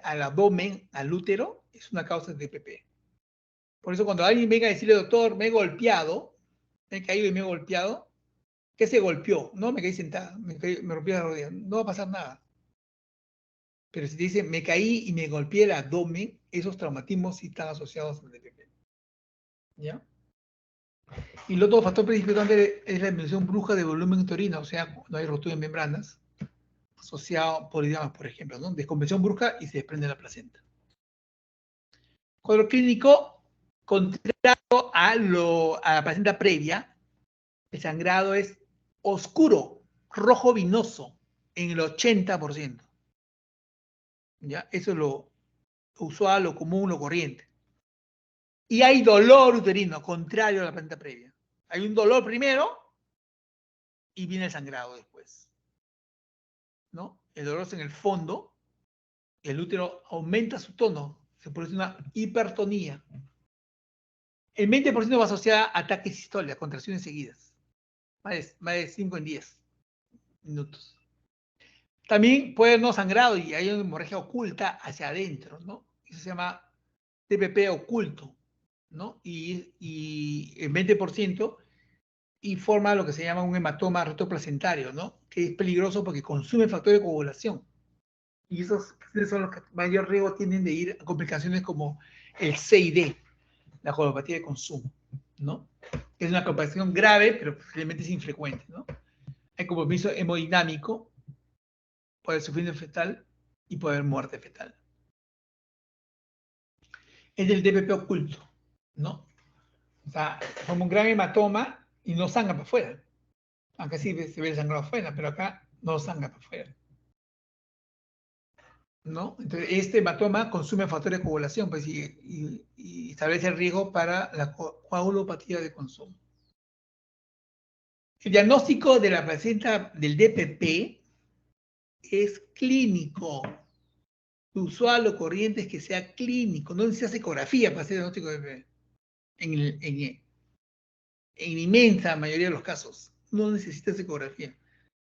al abdomen, al útero, es una causa de DPP. Por eso cuando alguien venga a decirle, doctor, me he golpeado, me he caído y me he golpeado, ¿qué se golpeó? No, me caí sentada, me rompí la rodilla, no va a pasar nada. Pero si te dice, me caí y me golpeé el abdomen, esos traumatismos sí están asociados al DPP. ¿Ya? Y el otro factor precipitante es la disminución brusca de volumen uterino, o sea, cuando hay rotura de membranas, asociado por idiomas, por ejemplo, ¿no? Descompresión brusca y se desprende la placenta. Cuadro clínico, contrario a la placenta previa, el sangrado es oscuro, rojo vinoso, en el 80%. ¿Ya? Eso es lo usual, lo común, lo corriente. Y hay dolor uterino, contrario a la placenta previa. Hay un dolor primero y viene el sangrado después, ¿no? El dolor es en el fondo, el útero aumenta su tono, se produce una hipertonía. El 20% va asociada a ataques sistólicos, contracciones seguidas, más de 5 en 10 minutos. También puede haber no sangrado y hay una hemorragia oculta hacia adentro, ¿no? Eso se llama TPP oculto, ¿no? Y el 20% y forma lo que se llama un hematoma retroplacentario, ¿no? Que es peligroso porque consume factores de coagulación. Y esos son los que mayor riesgo tienen de ir a complicaciones como el CID, la coagulopatía de consumo, ¿no? Es una complicación grave, pero realmente es infrecuente, ¿no? Hay compromiso hemodinámico, puede haber sufrimiento fetal y puede haber muerte fetal. Es del DPP oculto, ¿no? O sea, forma un gran hematoma y no sangra para afuera. Aunque sí se ve el sangrado afuera, pero acá no sangra para afuera, ¿no? Entonces, este hematoma consume factores de coagulación pues, y establece el riesgo para la coagulopatía de consumo. El diagnóstico de la placenta del DPP es clínico. Lo usual o corriente es que sea clínico. No necesita ecografía para hacer diagnóstico de DPP. En inmensa mayoría de los casos, no necesita ecografía.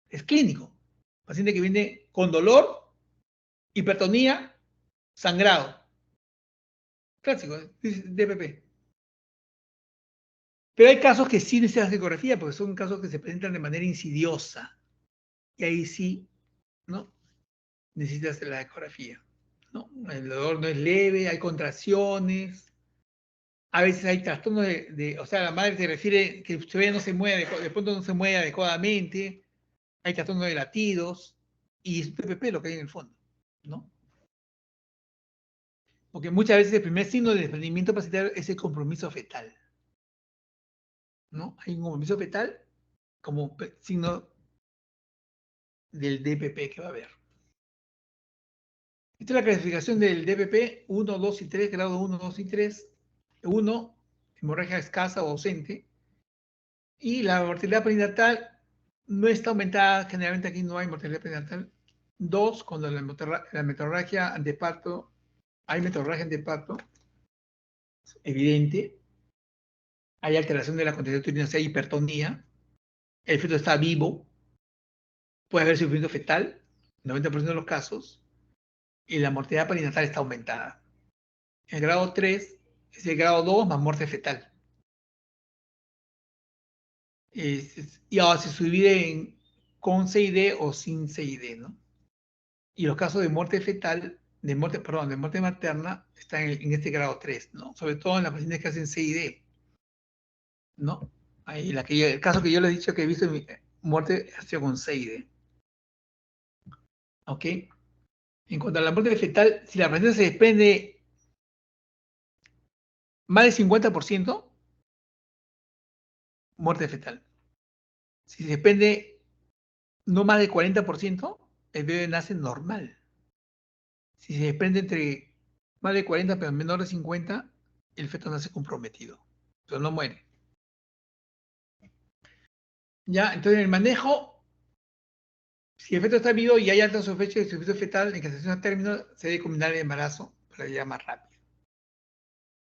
Es clínico. Paciente que viene con dolor, hipertonía, sangrado. Clásico, DPP. Pero hay casos que sí necesitan ecografía porque son casos que se presentan de manera insidiosa. Y ahí sí, ¿no? Necesitas la ecografía, ¿no? El dolor no es leve, hay contracciones, a veces hay trastornos o sea, la madre te refiere que usted no se mueve, de pronto no se mueve adecuadamente, hay trastornos de latidos, y es PPP lo que hay en el fondo, ¿no? Porque muchas veces el primer signo de desprendimiento placentario es el compromiso fetal, ¿no? Hay un compromiso fetal como signo del DPP que va a haber. Esta es la clasificación del DPP 1, 2 y 3, grado 1, 2 y 3. 1, hemorragia escasa o ausente. Y la mortalidad perinatal no está aumentada, generalmente aquí no hay mortalidad perinatal. 2, cuando la metorragia anteparto, hay metorragia anteparto, evidente. Hay alteración de la cantidad de orina, o sea, hipertonía. El feto está vivo. Puede haber sufrimiento fetal, 90% de los casos. Y la mortalidad perinatal está aumentada. El grado 3 es el grado 2 más muerte fetal. Y ahora se divide con CID o sin CID, ¿no? Y los casos de muerte fetal, de muerte materna, están en este grado 3, ¿no? Sobre todo en las pacientes que hacen CID, ¿no? Ahí el caso que yo les he dicho que he visto en muerte ha sido con CID. ¿Ok? En cuanto a la muerte fetal, si la paciente se desprende más del 50%, muerte fetal. Si se desprende no más del 40%, el bebé nace normal. Si se desprende entre más de 40 pero menor de 50, el feto nace comprometido, pero no muere. Ya, entonces el manejo, si el feto está vivo y hay alta sospecha de sufrimiento fetal en gestación a término, se debe combinar el embarazo para llegar más rápido.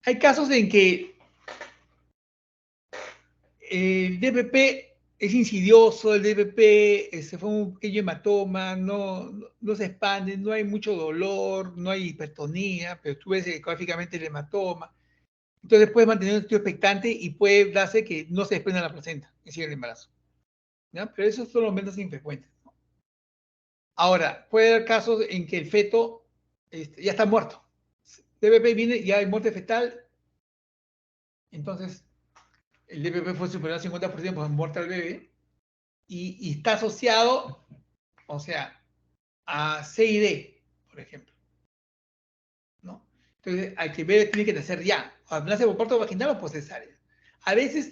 Hay casos en que el DPP es insidioso, el DPP se fue un pequeño hematoma, no se expande, no hay mucho dolor, no hay hipertonía, pero tú ves ecográficamente el hematoma. Entonces puedes mantener un estudio expectante y puede darse que no se desprenda la placenta y sigue el embarazo. ¿Ya? Pero esos son los menos infrecuentes, ¿no? Ahora, puede haber casos en que el feto ya está muerto. DPP viene, ya hay muerte fetal, entonces el DPP fue superior al 50% por muerte al bebé y está asociado, o sea, a CID, por ejemplo, ¿no? Entonces, al que bebe tiene que nacer ya. O nace por parto vaginal o por cesárea. A veces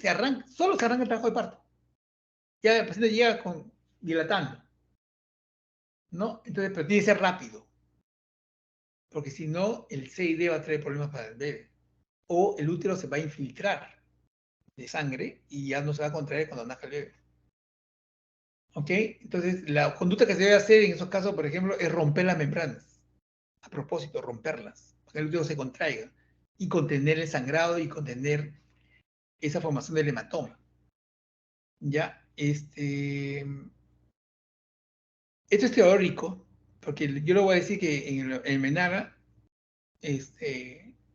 solo se arranca el trabajo de parto. Ya el paciente llega dilatando, ¿no? Entonces, pero tiene que ser rápido. Porque si no, el CID va a traer problemas para el bebé. O el útero se va a infiltrar de sangre y ya no se va a contraer cuando nazca el bebé. ¿Ok? Entonces, la conducta que se debe hacer en esos casos, por ejemplo, es romper las membranas. A propósito, romperlas, para que el útero se contraiga y contener el sangrado y contener esa formación del hematoma. Ya, esto es teórico, porque yo le voy a decir que en Menaga,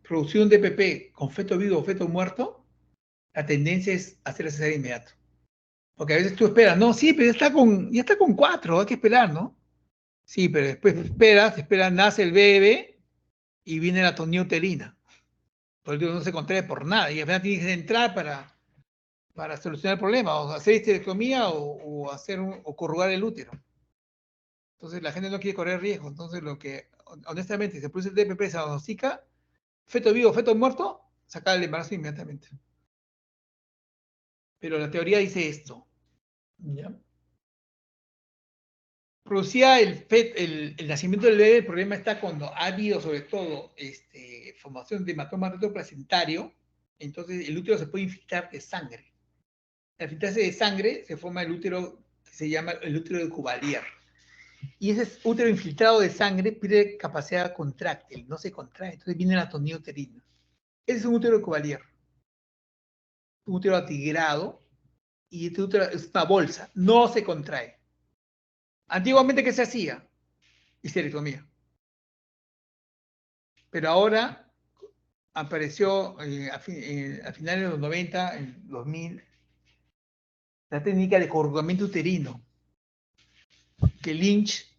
producción de PP con feto vivo o feto muerto, la tendencia es hacer la cesárea inmediato. Porque a veces tú esperas, no, sí, pero ya está con 4, hay que esperar, ¿no? Sí, pero después esperas, nace el bebé y viene la tonía uterina. Porque no se contrae por nada y al final tienes que entrar para solucionar el problema, o hacer histerectomía o corrugar el útero. Entonces la gente no quiere correr riesgo. Entonces honestamente, se produce el DPP, se diagnostica, feto vivo, feto muerto, sacar el embarazo inmediatamente. Pero la teoría dice esto. ¿Ya? Producía el nacimiento del bebé, el problema está cuando ha habido sobre todo formación de hematoma retroplacentario, entonces el útero se puede infiltrar de sangre. Al infiltrarse de sangre se forma el útero que se llama el útero de Cuvalier. Y ese útero infiltrado de sangre pierde capacidad contráctil, no se contrae, entonces viene la atonía uterina. Ese es un útero de Cuvalier, un útero atigrado, y este útero es una bolsa, no se contrae. Antiguamente, ¿qué se hacía? Histerectomía. Pero ahora apareció a finales de los 90, en 2000, la técnica de corrugamiento uterino, que Lynch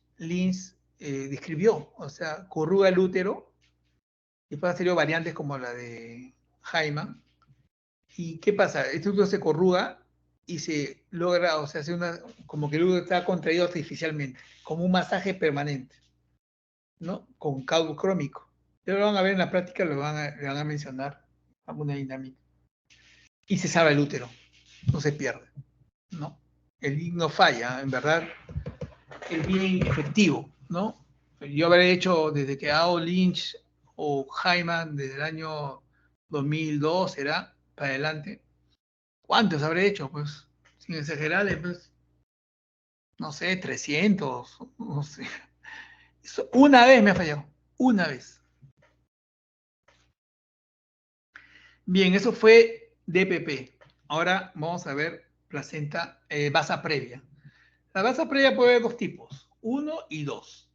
describió. O sea, corruga el útero, y después han salido variantes como la de Hyman. ¿Y qué pasa? Este útero se corruga y se logra, o sea, como que el útero está contraído artificialmente, como un masaje permanente, ¿no? Con caldo crómico. Ya lo van a ver en la práctica, le van a mencionar alguna dinámica. Y se salva el útero, no se pierde, ¿no? El link no falla, en verdad, es bien efectivo, ¿no? Yo habré hecho desde que hago Lynch o Hyman desde el año 2002, será, para adelante. ¿Cuántos habré hecho? Pues, sin exagerar, pues, no sé, 300, no sé. Una vez me ha fallado, una vez. Bien, eso fue DPP. Ahora vamos a ver placenta, basa previa. La basa previa puede haber dos tipos, 1 y 2.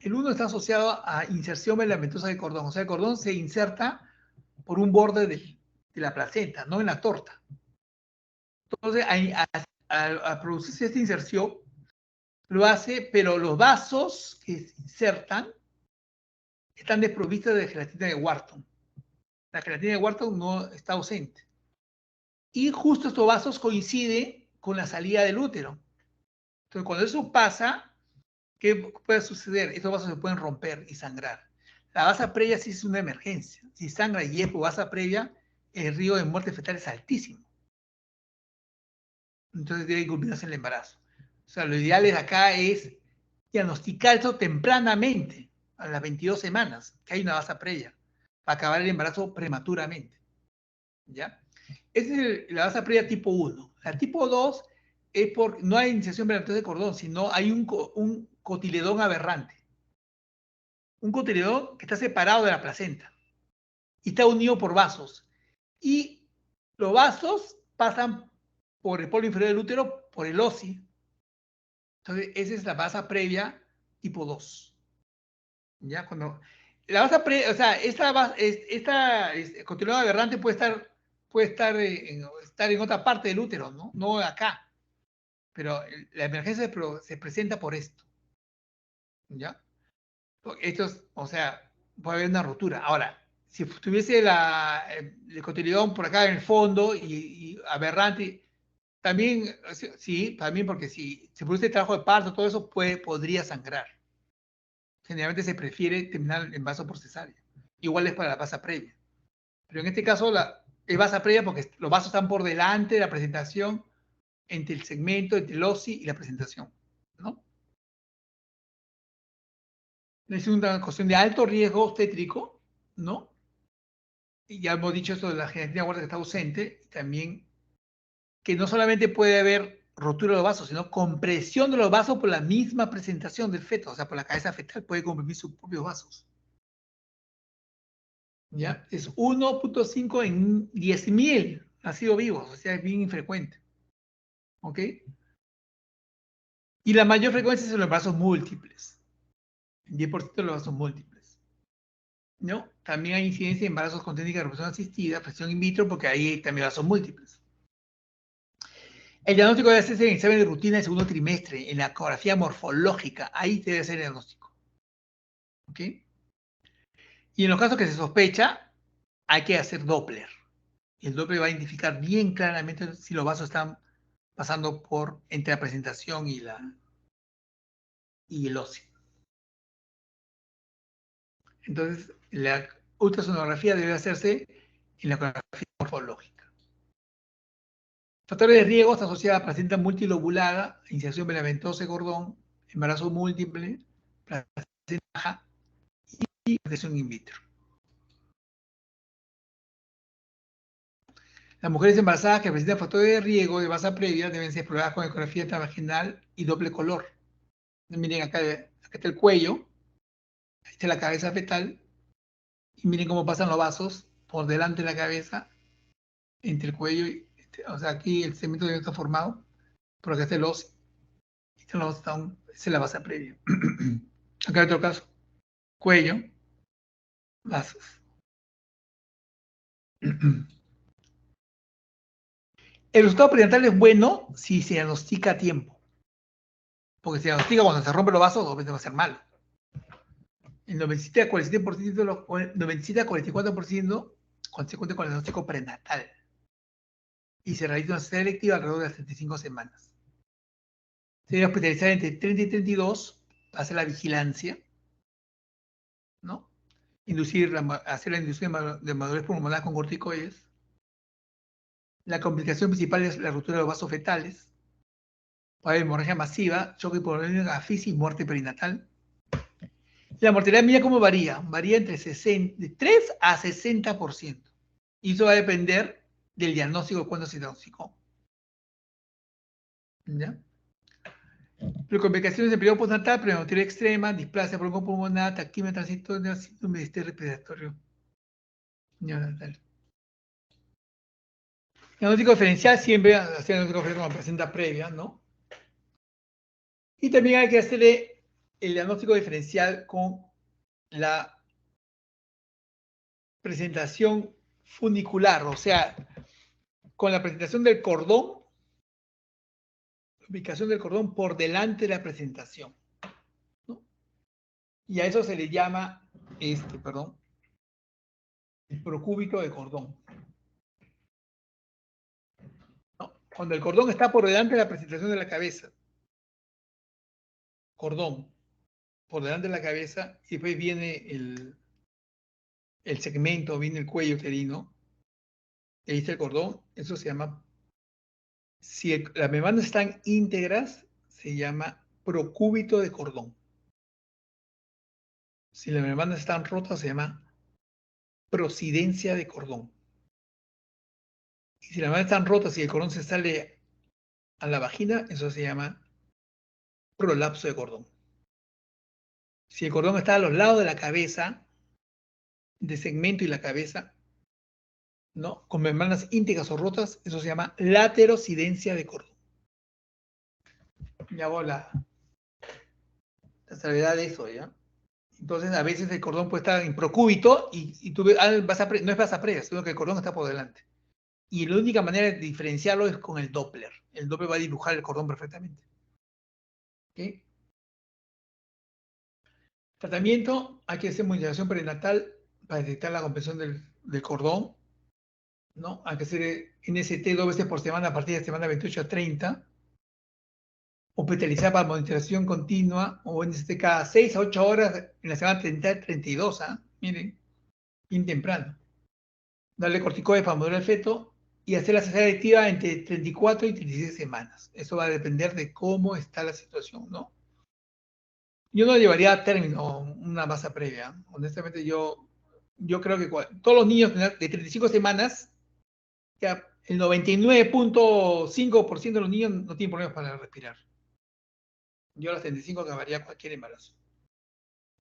El 1 está asociado a inserción medicamentosa de cordón. O sea, el cordón se inserta por un borde de la placenta, no en la torta. Entonces, al producirse esta inserción, lo hace, pero los vasos que se insertan están desprovistos de gelatina de Wharton. La gelatina de Wharton no está ausente. Y justo estos vasos coinciden con la salida del útero. Entonces, cuando eso pasa, ¿qué puede suceder? Estos vasos se pueden romper y sangrar. La basa previa sí es una emergencia. Si sangra y es por basa previa, el riesgo de muerte fetal es altísimo. Entonces debe culminarse el embarazo. O sea, lo ideal acá es diagnosticar eso tempranamente, a las 22 semanas, que hay una basa previa, para acabar el embarazo prematuramente. ¿Ya? Esa es la basa previa tipo 1. La tipo 2 es porque no hay iniciación medicamentosa de cordón, sino hay un cotiledón aberrante. Un cotiledón que está separado de la placenta y está unido por vasos. Y los vasos pasan por el polo inferior del útero, por el OSI. Entonces, esa es la basa previa tipo 2. ¿Ya? Cuando la basa previa, o sea, esta cotiledón aberrante puede estar en otra parte del útero, ¿no? No acá. Pero la emergencia se presenta por esto. ¿Ya? O sea, puede haber una rotura. Ahora, si tuviese el cotiledón por acá en el fondo y aberrante, también, sí, también porque si se produce trabajo de parto, todo eso podría sangrar. Generalmente se prefiere terminar el embarazo por cesárea. igual es para la basa previa. Pero en este caso es basa previa porque los vasos están por delante de la presentación, entre el segmento, entre el OSI y la presentación, ¿no? Es una cuestión de alto riesgo obstétrico, ¿no? Y ya hemos dicho esto de la genética guarda que está ausente, y también que no solamente puede haber rotura de los vasos, sino compresión de los vasos por la misma presentación del feto, o sea, por la cabeza fetal puede comprimir sus propios vasos. ¿Ya? Es 1.5 en 10.000 nacidos vivos, o sea, es bien infrecuente. ¿Ok? Y la mayor frecuencia es en los vasos múltiples, 10% de los vasos múltiples. ¿No? También hay incidencia en embarazos con técnica de reproducción asistida, presión in vitro, porque ahí también vasos múltiples. El diagnóstico debe hacerse en el examen de rutina del segundo trimestre, en la ecografía morfológica. Ahí se debe hacer el diagnóstico. ¿Ok? Y en los casos que se sospecha, hay que hacer Doppler. Y el Doppler va a identificar bien claramente si los vasos están pasando por entre la presentación y el óseo. Entonces, la ultrasonografía debe hacerse en la ecografía morfológica. Factores de riesgo está asociada a placenta multilobulada, iniciación medicamentosa de cordón, embarazo múltiple, placenta baja y presión in vitro. Las mujeres embarazadas que presentan factores de riesgo de base previa deben ser exploradas con ecografía intravaginal y doble color. Miren acá está el cuello, ahí está la cabeza fetal, y miren cómo pasan los vasos por delante de la cabeza, entre el cuello y, o sea, aquí el segmento está formado, por acá está el óseo, esa es la base previa. Acá hay otro caso, cuello, vasos. El resultado perinatal es bueno si se diagnostica a tiempo, porque si se diagnostica cuando se rompen los vasos, obviamente va a ser malo. El 97 a 47% de los 97 a 44% consecuente con el diagnóstico prenatal. Y se realiza una cesárea electiva alrededor de las 35 semanas. Se debe hospitalizar entre 30 y 32, hacer la vigilancia, ¿no? Hacer la inducción de madurez pulmonar con corticoides. La complicación principal es la ruptura de los vasos fetales. Puede haber hemorragia masiva, choque hipoglucémico, asfixia y muerte perinatal. La mortalidad media, ¿cómo varía? Varía entre de 3 a 60%. Y eso va a depender del diagnóstico de cuándo se diagnosticó. ¿Ya? Pero complicaciones del periodo postnatal, pneumonia extrema, displasia broncopulmonar, taquimia transitoria, síndrome de estrés respiratorio neonatal. Diagnóstico diferencial siempre hacer diagnóstico diferencial con placenta previa, ¿no? Y también hay que hacerle el diagnóstico diferencial con la presentación funicular, o sea, con la presentación del cordón, la ubicación del cordón por delante de la presentación, ¿no? Y a eso se le llama, perdón, el procúbito de cordón. ¿No? Cuando el cordón está por delante de la presentación de la cabeza, cordón, por delante de la cabeza, y después viene el segmento, viene el cuello uterino, y ahí está el cordón, eso se llama, si las membranas están íntegras, se llama procúbito de cordón. Si las membranas están rotas, se llama prosidencia de cordón. Y si las membranas están rotas y el cordón se sale a la vagina, eso se llama prolapso de cordón. Si el cordón está a los lados de la cabeza, de segmento y la cabeza, ¿no? Con membranas íntegras o rotas, eso se llama laterocidencia de cordón. Ya hago la salvedad de eso, ¿ya? Entonces, a veces el cordón puede estar en procúbito y tú ves, no es basa previa, sino que el cordón está por delante. Y la única manera de diferenciarlo es con el Doppler. El Doppler va a dibujar el cordón perfectamente. ¿Okay? Tratamiento, hay que hacer monitorización prenatal para detectar la compresión del cordón, ¿no? Hay que hacer NST 2 veces por semana a partir de semana 28 a 30. Hospitalizar para monitorización continua o NST cada 6 a 8 horas en la semana 30 a 32. ¿Ah? Miren. bien temprano. Darle corticoides para mover al feto y hacer la cesárea activa entre 34 y 36 semanas. Eso va a depender de cómo está la situación, ¿no? Yo no llevaría a término una masa previa. Honestamente, yo creo que todos los niños de 35 semanas, ya el 99.5% de los niños no tienen problemas para respirar. Yo a los 35 acabaría cualquier embarazo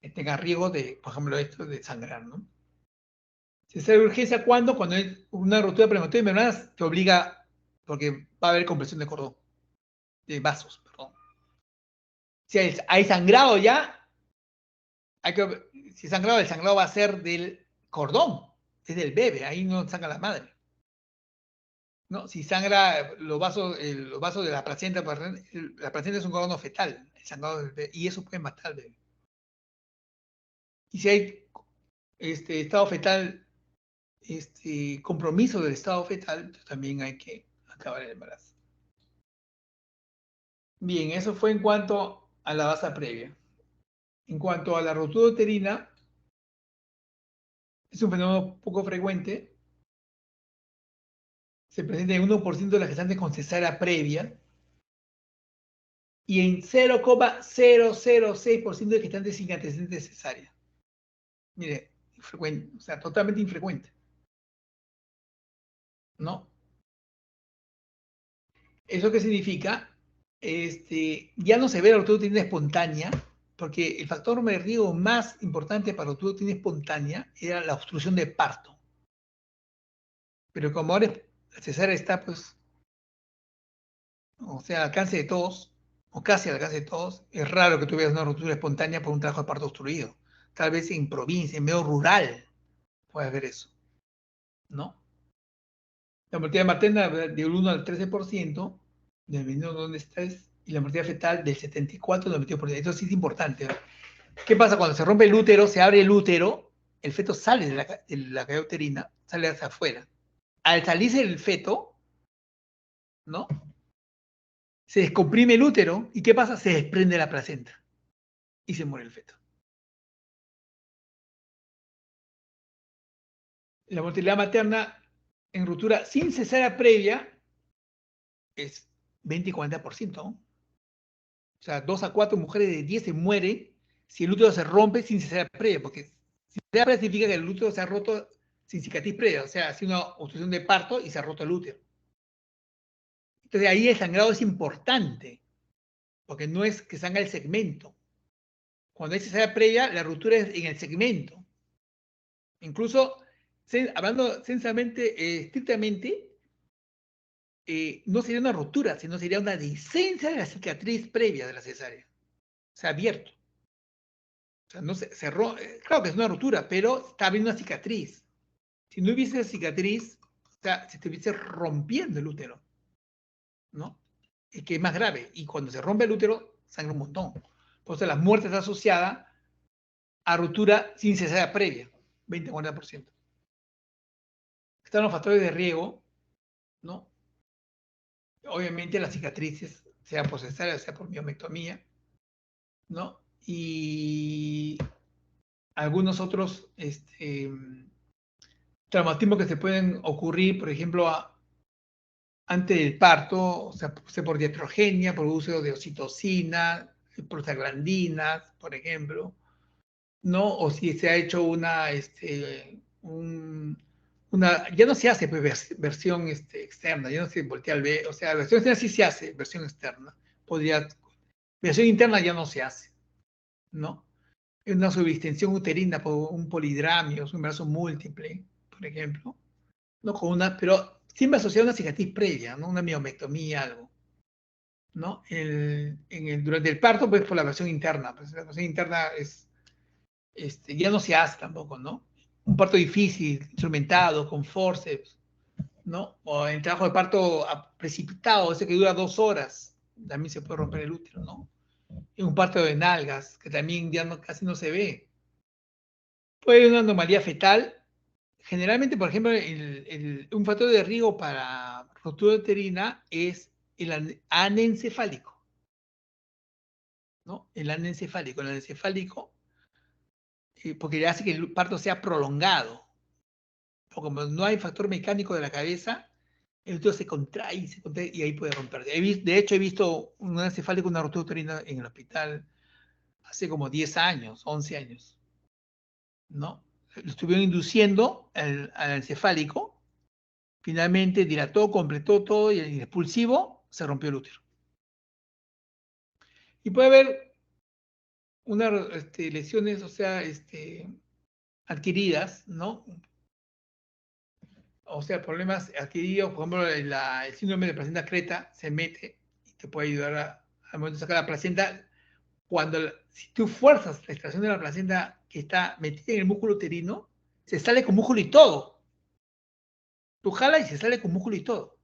que tenga riesgo de, por ejemplo, esto de sangrar, ¿no? Cesárea de urgencia, ¿cuándo? Cuando hay una ruptura prematura de membranas, te obliga, porque va a haber compresión de cordón, de vasos, perdón. Si hay sangrado ya, si sangrado, el sangrado va a ser del cordón, es del bebé, ahí no sangra la madre. ¿No? Si sangra los vasos de la placenta, la placenta es un órgano fetal, el sangrado del bebé, y eso puede matar al bebé. Y si hay estado fetal, compromiso del estado fetal, también hay que acabar el embarazo. Bien, eso fue en cuanto a la base previa. En cuanto a la rotura uterina, es un fenómeno poco frecuente. Se presenta en 1% de las gestantes con cesárea previa y en 0,006% de gestantes sin antecedentes cesárea. Mire, infrecuente, o sea, totalmente infrecuente, ¿no? ¿Eso qué significa? Ya no se ve la rotura uterina espontánea, porque el factor de riesgo más importante para la rotura uterina espontánea era la obstrucción de parto. Pero como ahora la cesárea está, pues, o sea, al alcance de todos, o casi al alcance de todos, es raro que tú veas una ruptura espontánea por un trabajo de parto obstruido. Tal vez en provincia, en medio rural, puedes ver eso, ¿no? La mortalidad materna del 1 al 13%, dependiendo de dónde estés, y la mortalidad fetal del 74 al 92%. Esto sí es importante, ¿no? ¿Qué pasa? Cuando se rompe el útero, se abre el útero, el feto sale de la cavidad uterina, sale hacia afuera. Al salirse el feto, ¿no? Se descomprime el útero, ¿y qué pasa? Se desprende la placenta y se muere el feto. La mortalidad materna en ruptura sin cesárea previa es 20 y 40%, ¿no? O sea, 2 a 4 mujeres de 10 se mueren si el útero se rompe sin cesárea previa, porque cesárea previa significa que el útero se ha roto sin cicatriz previa, o sea, ha sido una obstrucción de parto y se ha roto el útero. Entonces ahí el sangrado es importante, porque no es que sangra el segmento. Cuando hay cesárea previa, la ruptura es en el segmento. Incluso, hablando estrictamente, no sería una ruptura, sino sería una descensa de la cicatriz previa de la cesárea. O sea, abierto. O sea, no se cerró. Claro que es una ruptura, pero está habiendo una cicatriz. Si no hubiese cicatriz, o sea, se estuviese rompiendo el útero, ¿no? Es que es más grave. Y cuando se rompe el útero, sangra un montón. Por eso la muerte está asociada a ruptura sin cesárea previa, 20-40%. Están los factores de riesgo, ¿no? Obviamente las cicatrices, sea por cesárea, sea por miomectomía, ¿no? Y algunos otros traumatismos que se pueden ocurrir, por ejemplo, antes del parto, o sea, por iatrogenia, por uso de oxitocina, prostaglandinas, por ejemplo, ¿no? O si se ha hecho ya no se hace pues, versión externa, ya no se voltea al B, o sea, la versión externa sí se hace, versión externa, versión interna ya no se hace, ¿no? Una subdistensión uterina por un polidramio, un embarazo múltiple, por ejemplo, ¿no? Pero siempre asociada a una cicatriz previa, ¿no? Una miomectomía, algo, ¿no? Durante el parto, pues por la versión interna, pues la versión interna ya no se hace tampoco, ¿no? Un parto difícil, instrumentado, con forceps, ¿no? O el trabajo de parto precipitado, ese que dura 2 horas, también se puede romper el útero, ¿no? Y un parto de nalgas, que también ya casi no se ve. Puede haber una anomalía fetal. Generalmente, por ejemplo, un factor de riesgo para rotura uterina es el anencefálico, ¿no? El anencefálico. El anencefálico, porque hace que el parto sea prolongado. o como no hay factor mecánico de la cabeza, el útero se contrae y ahí puede romper. De hecho, he visto un encefálico, una rotura uterina en el hospital hace como 10 años, 11 años, ¿no? Lo estuvieron induciendo al encefálico, finalmente dilató, completó todo y el expulsivo se rompió el útero. Y puede haber unas lesiones, o sea, adquiridas, ¿no? O sea, problemas adquiridos, por ejemplo, el síndrome de placenta creta se mete y te puede ayudar al momento de sacar la placenta. Si tú fuerzas la extracción de la placenta que está metida en el músculo uterino, se sale con músculo y todo. Tú jalas y se sale con músculo y todo.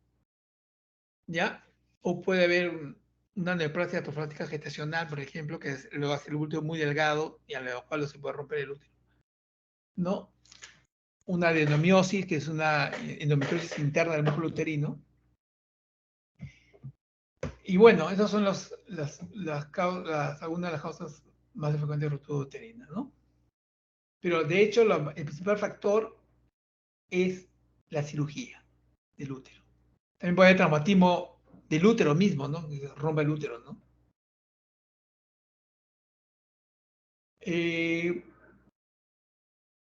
¿Ya? O puede haber una neoplasia atroflática gestacional, por ejemplo, que lo hace el útero muy delgado y a lo cual se puede romper el útero. ¿No? Una adenomiosis, que es una endometriosis interna del músculo uterino. Y bueno, esas son algunas de las causas más frecuentes de rotura uterina, ¿no? Pero de hecho, el principal factor es la cirugía del útero. También puede haber traumatismo del útero mismo, ¿no? Que rompa el útero, ¿no?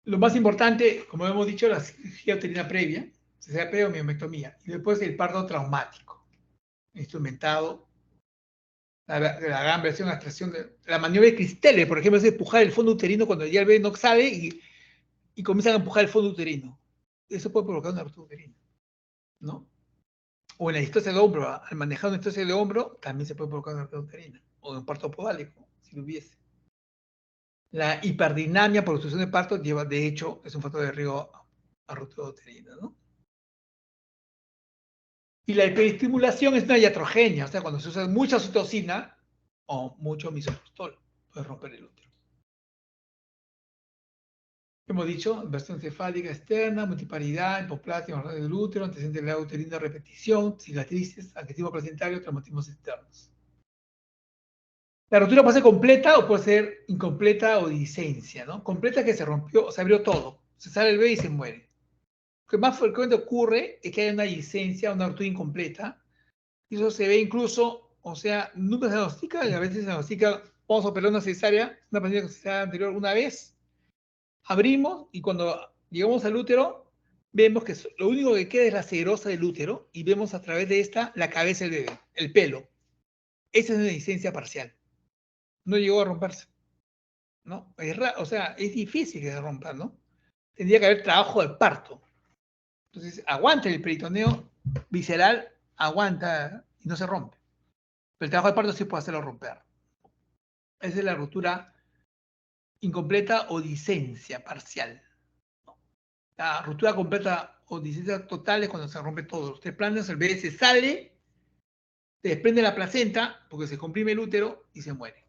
Lo más importante, como hemos dicho, la cirugía uterina previa, cesárea previa o miomectomía, y después el parto traumático, instrumentado, la gran versión de extracción de la maniobra de Cristelle, por ejemplo, es empujar el fondo uterino cuando ya el bebé no sale y comienzan a empujar el fondo uterino. Eso puede provocar una ruptura uterina, ¿no? O en la distosia de hombro, al manejar una distosia de hombro, también se puede provocar una ruptura uterina, o un parto podálico, si lo hubiese. La hiperdinamia por obstrucción de parto lleva, de hecho, es un factor de riesgo a ruptura uterina, ¿no? Y la hiperestimulación es una iatrogenia, o sea, cuando se usa mucha oxitocina o mucho misoprostol, puede romper el útero. Hemos dicho, versión cefálica externa, multiparidad, hipoplasia, hemorragia del útero, antecedente de la uterina, repetición, cicatrices, adquisivo placentario, traumatismos externos. La rotura puede ser completa o puede ser incompleta o disencia, ¿no? Completa es que se rompió, se abrió todo, se sale el bebé y se muere. Lo que más frecuente ocurre es que haya una disencia, una rotura incompleta, y eso se ve incluso, o sea, nunca se diagnostica, y a veces se diagnostica, vamos a operar una cesárea, una paciente con cesárea anterior una vez, abrimos y cuando llegamos al útero, vemos que lo único que queda es la serosa del útero y vemos a través de esta la cabeza del bebé, el pelo. Esa es una licencia parcial. No llegó a romperse, ¿no? O sea, es difícil que se rompa, ¿no? Tendría que haber trabajo de parto. Entonces, aguanta el peritoneo visceral, aguanta y no se rompe. Pero el trabajo de parto sí puede hacerlo romper. Esa es la ruptura incompleta o disencia parcial. La ruptura completa o disencia total es cuando se rompe todo. Los tres planos, el bebé se sale, se desprende la placenta porque se comprime el útero y se muere.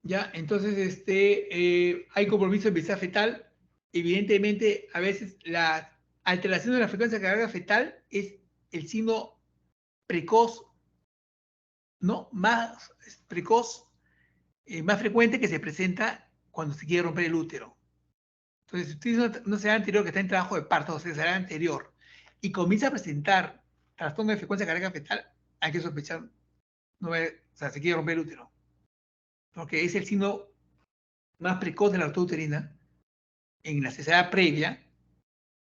¿Ya? Entonces, hay compromiso de vitalidad fetal. Evidentemente, a veces la alteración de la frecuencia cardíaca fetal es el signo precoz, ¿no? Más precoz, más frecuente que se presenta cuando se quiere romper el útero. Entonces, si usted tiene una cesárea anterior que está en trabajo de parto o cesárea anterior y comienza a presentar trastorno de frecuencia cardíaca fetal, hay que sospechar, o sea, se quiere romper el útero. Porque es el signo más precoz de la ruptura uterina. En la cesárea previa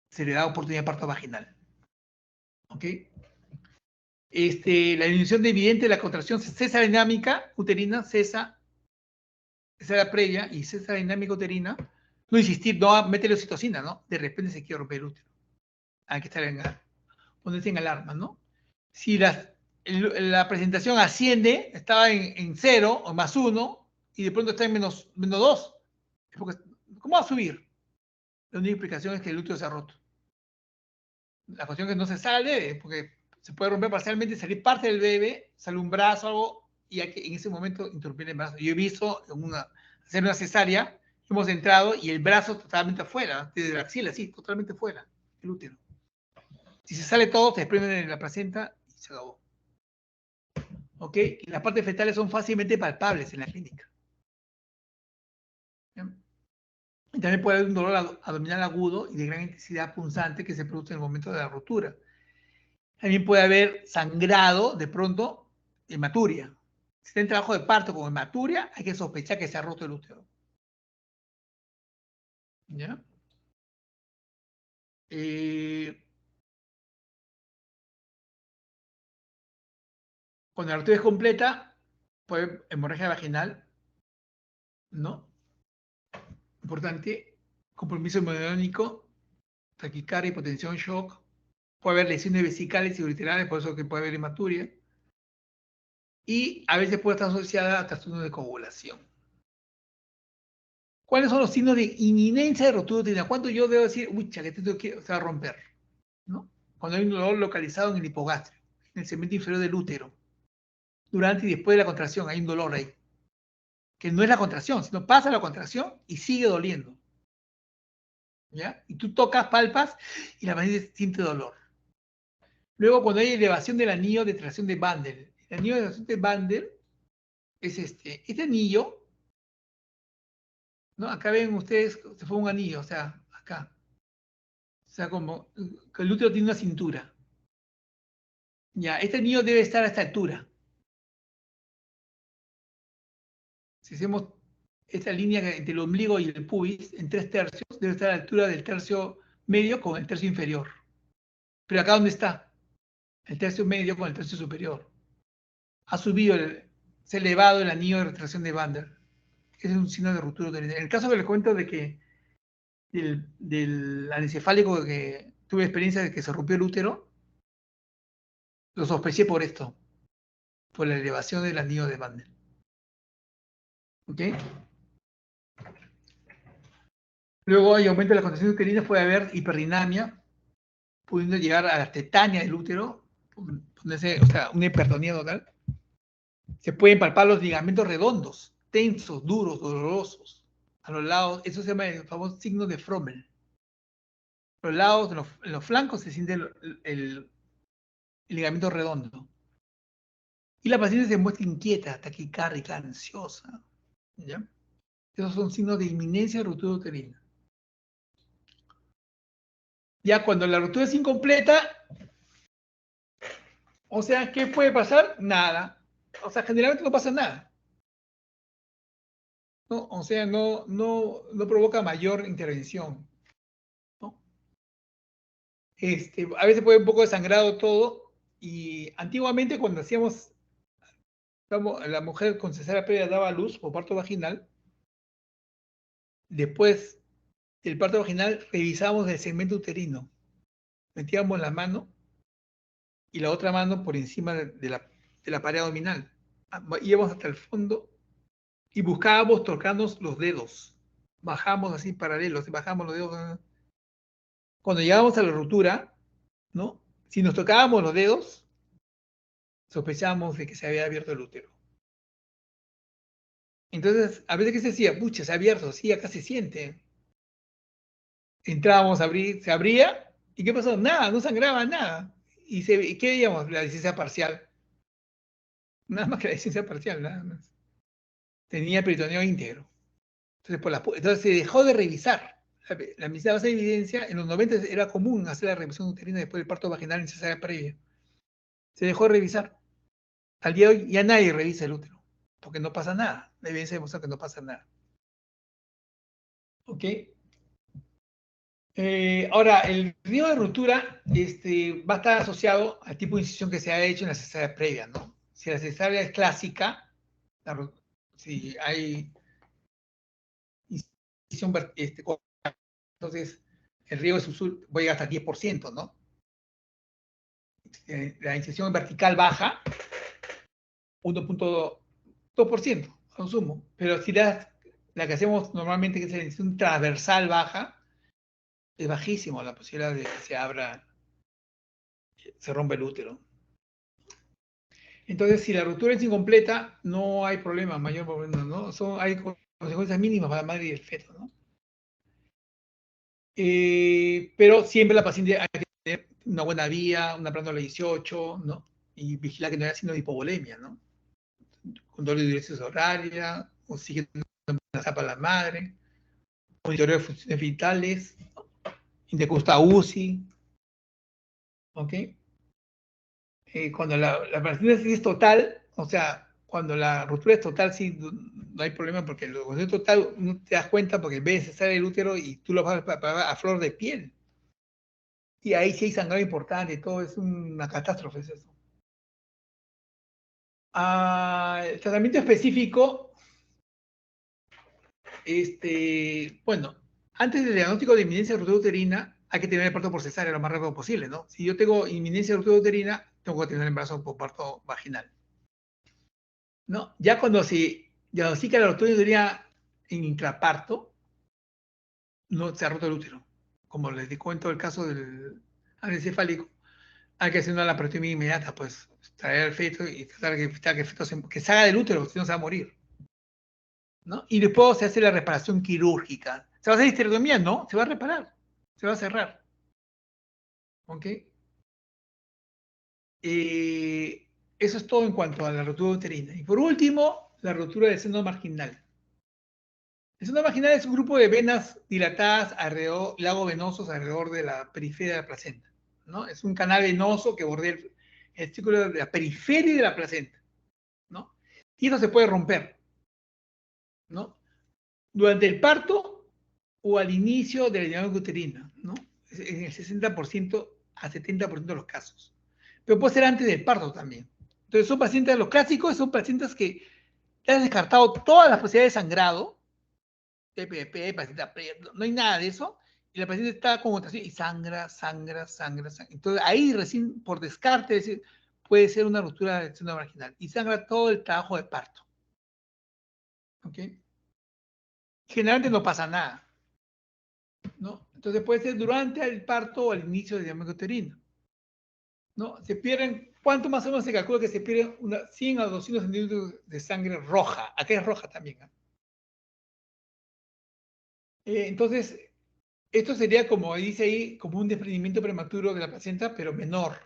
se le da oportunidad de parto vaginal. ¿Ok? La disminución de evidente de la contracción cesárea dinámica uterina, cesárea previa y cesárea dinámica uterina, no insistir, no métele oxitocina, ¿no? De repente se quiere romper el útero. Hay que ponerse en alarma, ¿no? Si la presentación asciende, estaba en 0 o más 1 y de pronto está en menos 2, ¿cómo va a subir? La única explicación es que el útero se ha roto. La cuestión es que no se sale, porque se puede romper parcialmente, salir parte del bebé, sale un brazo, algo, y hay que en ese momento interrumpir el brazo. Yo he visto hacer una cesárea, hemos entrado y el brazo totalmente afuera, desde la axila, sí, totalmente fuera, el útero. Si se sale todo, se desprende la placenta y se acabó. ¿Ok? Y las partes fetales son fácilmente palpables en la clínica. ¿Bien? Y también puede haber un dolor abdominal agudo y de gran intensidad punzante que se produce en el momento de la rotura. También puede haber sangrado de pronto, hematuria. Si está en trabajo de parto con hematuria, hay que sospechar que se ha roto el útero. ¿Ya? Cuando la rotura es completa, puede haber hemorragia vaginal, ¿no? Importante, compromiso hemodinámico, taquicardia, hipotensión, shock. Puede haber lesiones vesicales y ureterales, por eso que puede haber hematuria. Y a veces puede estar asociada a trastornos de coagulación. ¿Cuáles son los signos de inminencia de rotura uterina? ¿Cuánto yo debo decir, uy, que esto se va a romper? ¿No? Cuando hay un dolor localizado en el hipogastrio, en el segmento inferior del útero. Durante y después de la contracción hay un dolor ahí. Que no es la contracción, sino pasa la contracción y sigue doliendo. ¿Ya? Y tú tocas, palpas y la paciente siente dolor. Luego, cuando hay elevación del anillo de tracción de Bandel. El anillo de tracción de Bandel es este anillo, ¿no? Acá ven ustedes, se fue un anillo, o sea, acá. O sea, como que el útero tiene una cintura. Ya, este anillo debe estar a esta altura. Si hacemos esta línea entre el ombligo y el pubis, en 3/3, debe estar a la altura del tercio medio con el tercio inferior. Pero acá, ¿dónde está? El tercio medio con el tercio superior. Ha subido, se ha elevado el anillo de retracción de Bandel. Ese es un signo de ruptura uterina. En el caso que les cuento de que del anencefálico que tuve experiencia de que se rompió el útero, lo sospeché por esto, por la elevación del anillo de Bandel. ¿Ok? Luego hay aumento de la contracción uterina, puede haber hiperdinamia, pudiendo llegar a la tetania del útero, ponerse, o sea, una hipertonía total. Se pueden palpar los ligamentos redondos, tensos, duros, dolorosos, a los lados. Eso se llama el famoso signo de Frommel. A los lados, en los flancos se siente el ligamento redondo. Y la paciente se muestra inquieta, taquicárdica, ansiosa. ¿Ya? Esos son signos de inminencia de ruptura uterina. Ya cuando la ruptura es incompleta, o sea, ¿qué puede pasar? Nada. O sea, generalmente no pasa nada. ¿No? O sea, no provoca mayor intervención. ¿No? A veces puede un poco de sangrado todo. Y antiguamente cuando hacíamos, la mujer con cesárea previa daba a luz por parto vaginal, después del parto vaginal revisábamos el segmento uterino. Metíamos la mano y la otra mano por encima de la pared abdominal. Íbamos hasta el fondo y buscábamos tocarnos los dedos. Bajamos así paralelos, bajamos los dedos. Cuando llegábamos a la ruptura, ¿no? Si nos tocábamos los dedos, sospechábamos de que se había abierto el útero. Entonces, a veces que se decía, pucha, se ha abierto, sí, acá se siente. Entrábamos a abrir, se abría, ¿y qué pasó? Nada, no sangraba nada. ¿Y qué veíamos? La licencia parcial. Nada más que la licencia parcial, nada más. Tenía peritoneo íntegro. Entonces se dejó de revisar. La medicina base de evidencia, en los 90 era común hacer la revisión uterina después del parto vaginal en cesárea previa. Se dejó de revisar. Al día de hoy ya nadie revisa el útero, porque no pasa nada. La evidencia demuestra que no pasa nada. ¿Ok? Ahora, el riesgo de ruptura va a estar asociado al tipo de incisión que se ha hecho en la cesárea previa, ¿no? Si la cesárea es clásica, si hay incisión, entonces el riesgo de subsul puede llegar hasta el 10%, ¿no? La incisión vertical baja, 1.2% a lo sumo. Pero si la que hacemos normalmente, que es la incisión transversal baja, es bajísimo la posibilidad de que se abra, se rompa el útero. Entonces, si la ruptura es incompleta, no hay problema, mayor problema, ¿no? Hay consecuencias mínimas para la madre y el feto, ¿no? Pero siempre la paciente hay que tener una buena vía, una plánula 18, ¿no? Y vigilar que no haya signo de hipovolemia, ¿no? Con dolor de dirección horaria, o sigue una para la madre. monitoreo de funciones vitales, interconsulta UCI, ¿ok? Cuando la parálisis es total, o sea, cuando la ruptura es total, sí, no hay problema porque cuando es total no te das cuenta porque ves sale el útero y tú lo vas a flor de piel. Y ahí sí hay sangrado importante, todo es una catástrofe es eso. El tratamiento específico, bueno, antes del diagnóstico de inminencia de ruptura uterina, hay que tener el parto por cesárea lo más rápido posible, ¿no? Si yo tengo inminencia de ruptura uterina, tengo que tener el embarazo por parto vaginal, ¿no? Ya cuando se diagnostica la ruptura uterina en intraparto, no se ha roto el útero. Como les cuento el caso del anencefálico, hay que hacer una laparotomía inmediata, pues, traer al feto y tratar que el feto que salga del útero, si no se va a morir, ¿no? Y después se hace la reparación quirúrgica. ¿Se va a hacer histerectomía? No, se va a reparar, se va a cerrar, ¿ok? Eso es todo en cuanto a la rotura uterina. Y por último, la rotura del seno marginal. El seno marginal es un grupo de venas dilatadas alrededor, lagos venosos alrededor de la periferia de la placenta, ¿no? Es un canal venoso que bordea el círculo de la periferia de la placenta, ¿no? Y eso se puede romper, ¿no? Durante el parto o al inicio de la dinámica uterina, ¿no? En el 60% a 70% de los casos. Pero puede ser antes del parto también. Entonces son pacientes, los clásicos son pacientes que han descartado todas las posibilidades de sangrado, TPP, paciente no hay nada de eso, y la paciente está con contracción y sangra, sangra, sangra, sangra. Entonces ahí recién por descarte decir, puede ser una ruptura del seno marginal y sangra todo el trabajo de parto. ¿Ok? Generalmente no pasa nada, ¿no? Entonces puede ser durante el parto o al inicio del diámetro uterino, ¿no? Se pierden, ¿cuánto más o menos se calcula que se pierden 100 a 200 centímetros de sangre roja? Acá es roja también, ¿eh? Entonces, esto sería, como dice ahí, como un desprendimiento prematuro de la placenta, pero menor,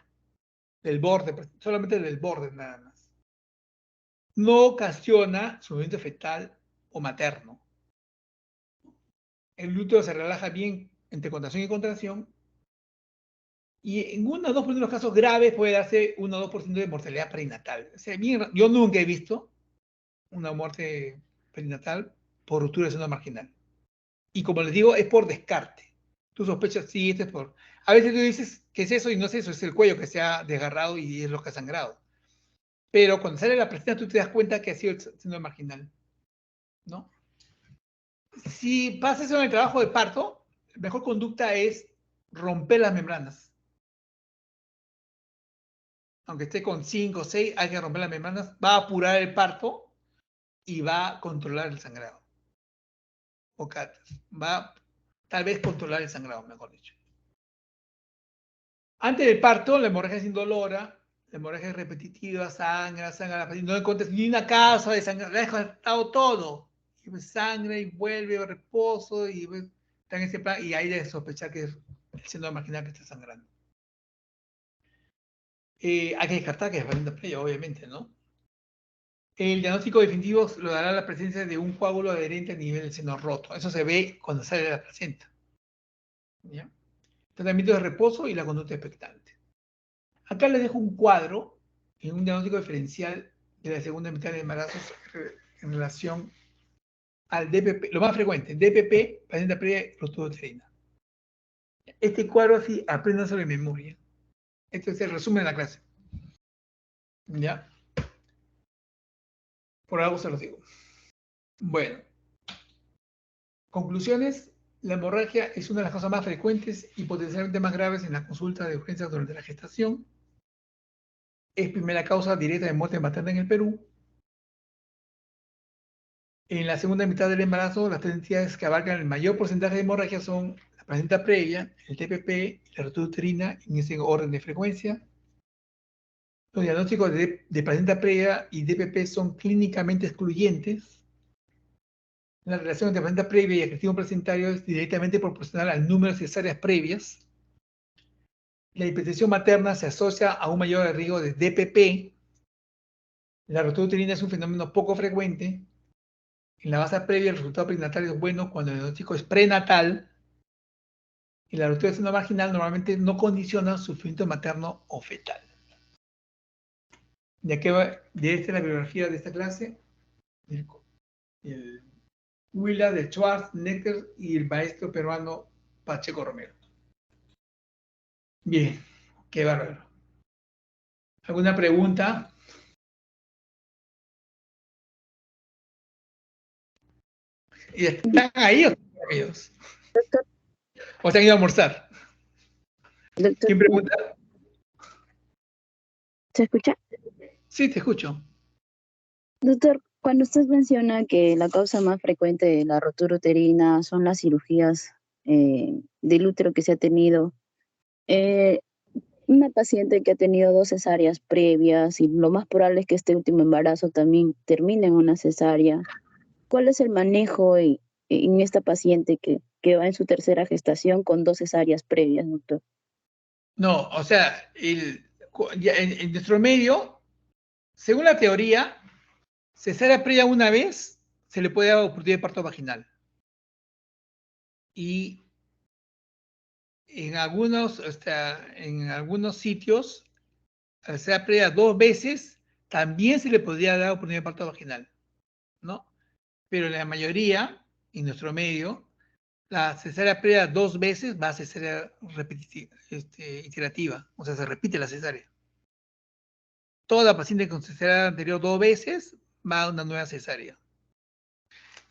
del borde, solamente del borde nada más. No ocasiona sufrimiento fetal o materno. El útero se relaja bien entre contracción y contracción. Y en 1 o 2% de los casos graves puede darse 1 o 2% de mortalidad perinatal. O sea, yo nunca he visto una muerte perinatal por ruptura de seno marginal. Y como les digo, es por descarte. Tú sospechas, sí, este es por... A veces tú dices, ¿qué es eso? Y no es eso, es el cuello que se ha desgarrado y es lo que ha sangrado. Pero cuando sale la placenta, tú te das cuenta que ha sido el seno marginal, ¿no? Si pasa eso en el trabajo de parto, la mejor conducta es romper las membranas. Aunque esté con 5 o 6, hay que romper las membranas. Va a apurar el parto y va a controlar el sangrado. O va a tal vez controlar el sangrado, mejor dicho. Antes del parto, la hemorragia es indolora, la hemorragia es repetitiva, sangra, sangra, no encuentras ni una causa de sangre, le has descartado todo. Y pues sangra y vuelve a reposo y pues, está en ese plan y hay de sospechar que es el seno marginal que está sangrando. Hay que descartar que es variante previa, obviamente, ¿no? El diagnóstico definitivo lo dará la presencia de un coágulo adherente a nivel del seno roto. Eso se ve cuando sale de la placenta. ¿Ya? Tratamiento de reposo y la conducta expectante. Acá les dejo un cuadro en un diagnóstico diferencial de la segunda mitad del embarazo en relación al DPP, lo más frecuente, DPP, paciente previa ruptura uterina. Este cuadro así, aprendan sobre memoria. Este es el resumen de la clase. ¿Ya? Por algo se los digo. Bueno, conclusiones. La hemorragia es una de las causas más frecuentes y potencialmente más graves en la consulta de urgencias durante la gestación. Es primera causa directa de muerte materna en el Perú. En la segunda mitad del embarazo, las tendencias que abarcan el mayor porcentaje de hemorragia son la placenta previa, el TPP y la ruptura uterina en ese orden de frecuencia. Los diagnósticos de placenta previa y DPP son clínicamente excluyentes. La relación entre placenta previa y acretivo placentario es directamente proporcional al número de cesáreas previas. La hipertensión materna se asocia a un mayor riesgo de DPP. La ruptura uterina es un fenómeno poco frecuente. En la base previa, el resultado prenatal es bueno cuando el diagnóstico es prenatal y la ruptura del seno vaginal normalmente no condiciona sufrimiento materno o fetal. ¿De qué va? De esta es la bibliografía de esta clase. El Huila de Schwartz, Necker y el maestro peruano Pacheco Romero. Bien, qué bárbaro. ¿Alguna pregunta? ¿Y están ahí o están dormidos? Doctor, ¿O se han ido a almorzar? doctor, ¿Quién pregunta? ¿se escucha? Sí, te escucho. Doctor, cuando usted menciona que la causa más frecuente de la rotura uterina son las cirugías del útero que se ha tenido, eh, una paciente que ha tenido 2 cesáreas previas y lo más probable es que este último embarazo también termine en una cesárea, ¿cuál es el manejo en esta paciente que va en su tercera gestación con 2 cesáreas previas, doctor? No, o sea, en nuestro medio, según la teoría, cesárea previa una vez se le puede dar oportunidad de parto vaginal. Y en algunos sitios, a la cesárea previa 2 veces, también se le podría dar oportunidad de parto vaginal, ¿no? Pero en la mayoría, en nuestro medio, la cesárea previa 2 veces va a cesárea iterativa, o sea, se repite la cesárea. Toda paciente con cesárea anterior 2 veces va a una nueva cesárea.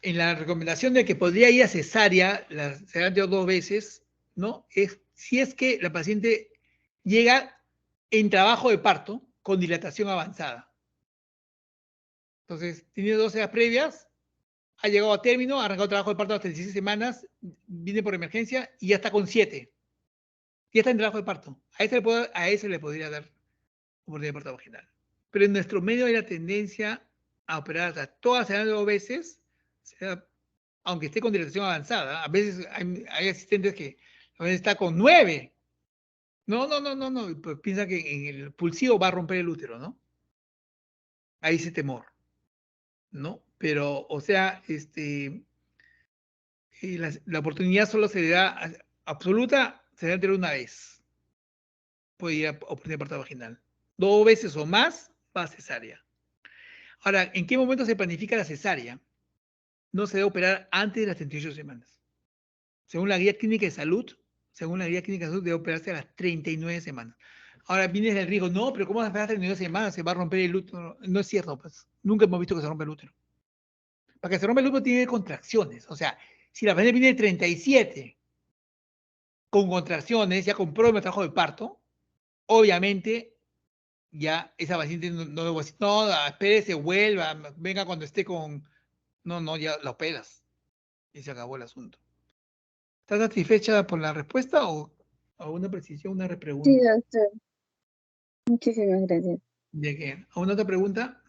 En la recomendación de que podría ir a cesárea, la cesárea anterior 2 veces, ¿no? Es si es que la paciente llega en trabajo de parto con dilatación avanzada. Entonces, tiene 2 cesáreas previas, ha llegado a término, ha arrancado trabajo de parto hasta 16 semanas, viene por emergencia y ya está con 7. Ya está en trabajo de parto. A ese le podría dar oportunidad de parto vaginal. Pero en nuestro medio hay la tendencia a operar a todas las 2 veces, aunque esté con dilatación avanzada. A veces hay asistentes que a veces está con 9. No. Pues piensa que en el pulsivo va a romper el útero, ¿no? Hay ese temor, ¿no? Pero, o sea, la oportunidad solo se le da absoluta, se le da una vez. Puede ir a oportunidad de parto vaginal. 2 veces o más va a cesárea. Ahora, ¿en qué momento se planifica la cesárea? No se debe operar antes de las 38 semanas. Según la guía clínica de salud, debe operarse a las 39 semanas. Ahora viene el riesgo, no, pero ¿cómo vas a esperar a 39 semanas? Se va a romper el útero. No es cierto, pues. Nunca hemos visto que se rompa el útero. Para que se rompa el útero tiene contracciones. O sea, si la paciente viene de 37 con contracciones, ya con prueba de trabajo de parto, obviamente ya esa paciente no debo decir, no, espérese, vuelva, venga cuando esté con. No, ya la operas. Y se acabó el asunto. ¿Estás satisfecha por la respuesta o una precisión, una Sí, repregunta? doctor. Muchísimas gracias. ¿De qué? ¿Alguna otra pregunta?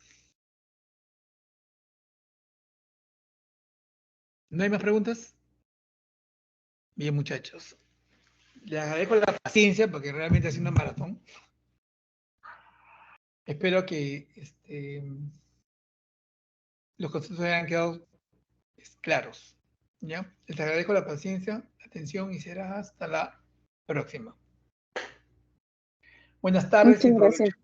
¿No hay más preguntas? Bien, muchachos. Les agradezco la paciencia porque realmente ha sido una maratón. Espero que los conceptos hayan quedado claros. ¿Ya? Les agradezco la paciencia, la atención y será hasta la próxima. Buenas tardes y Muchas gracias. provecho.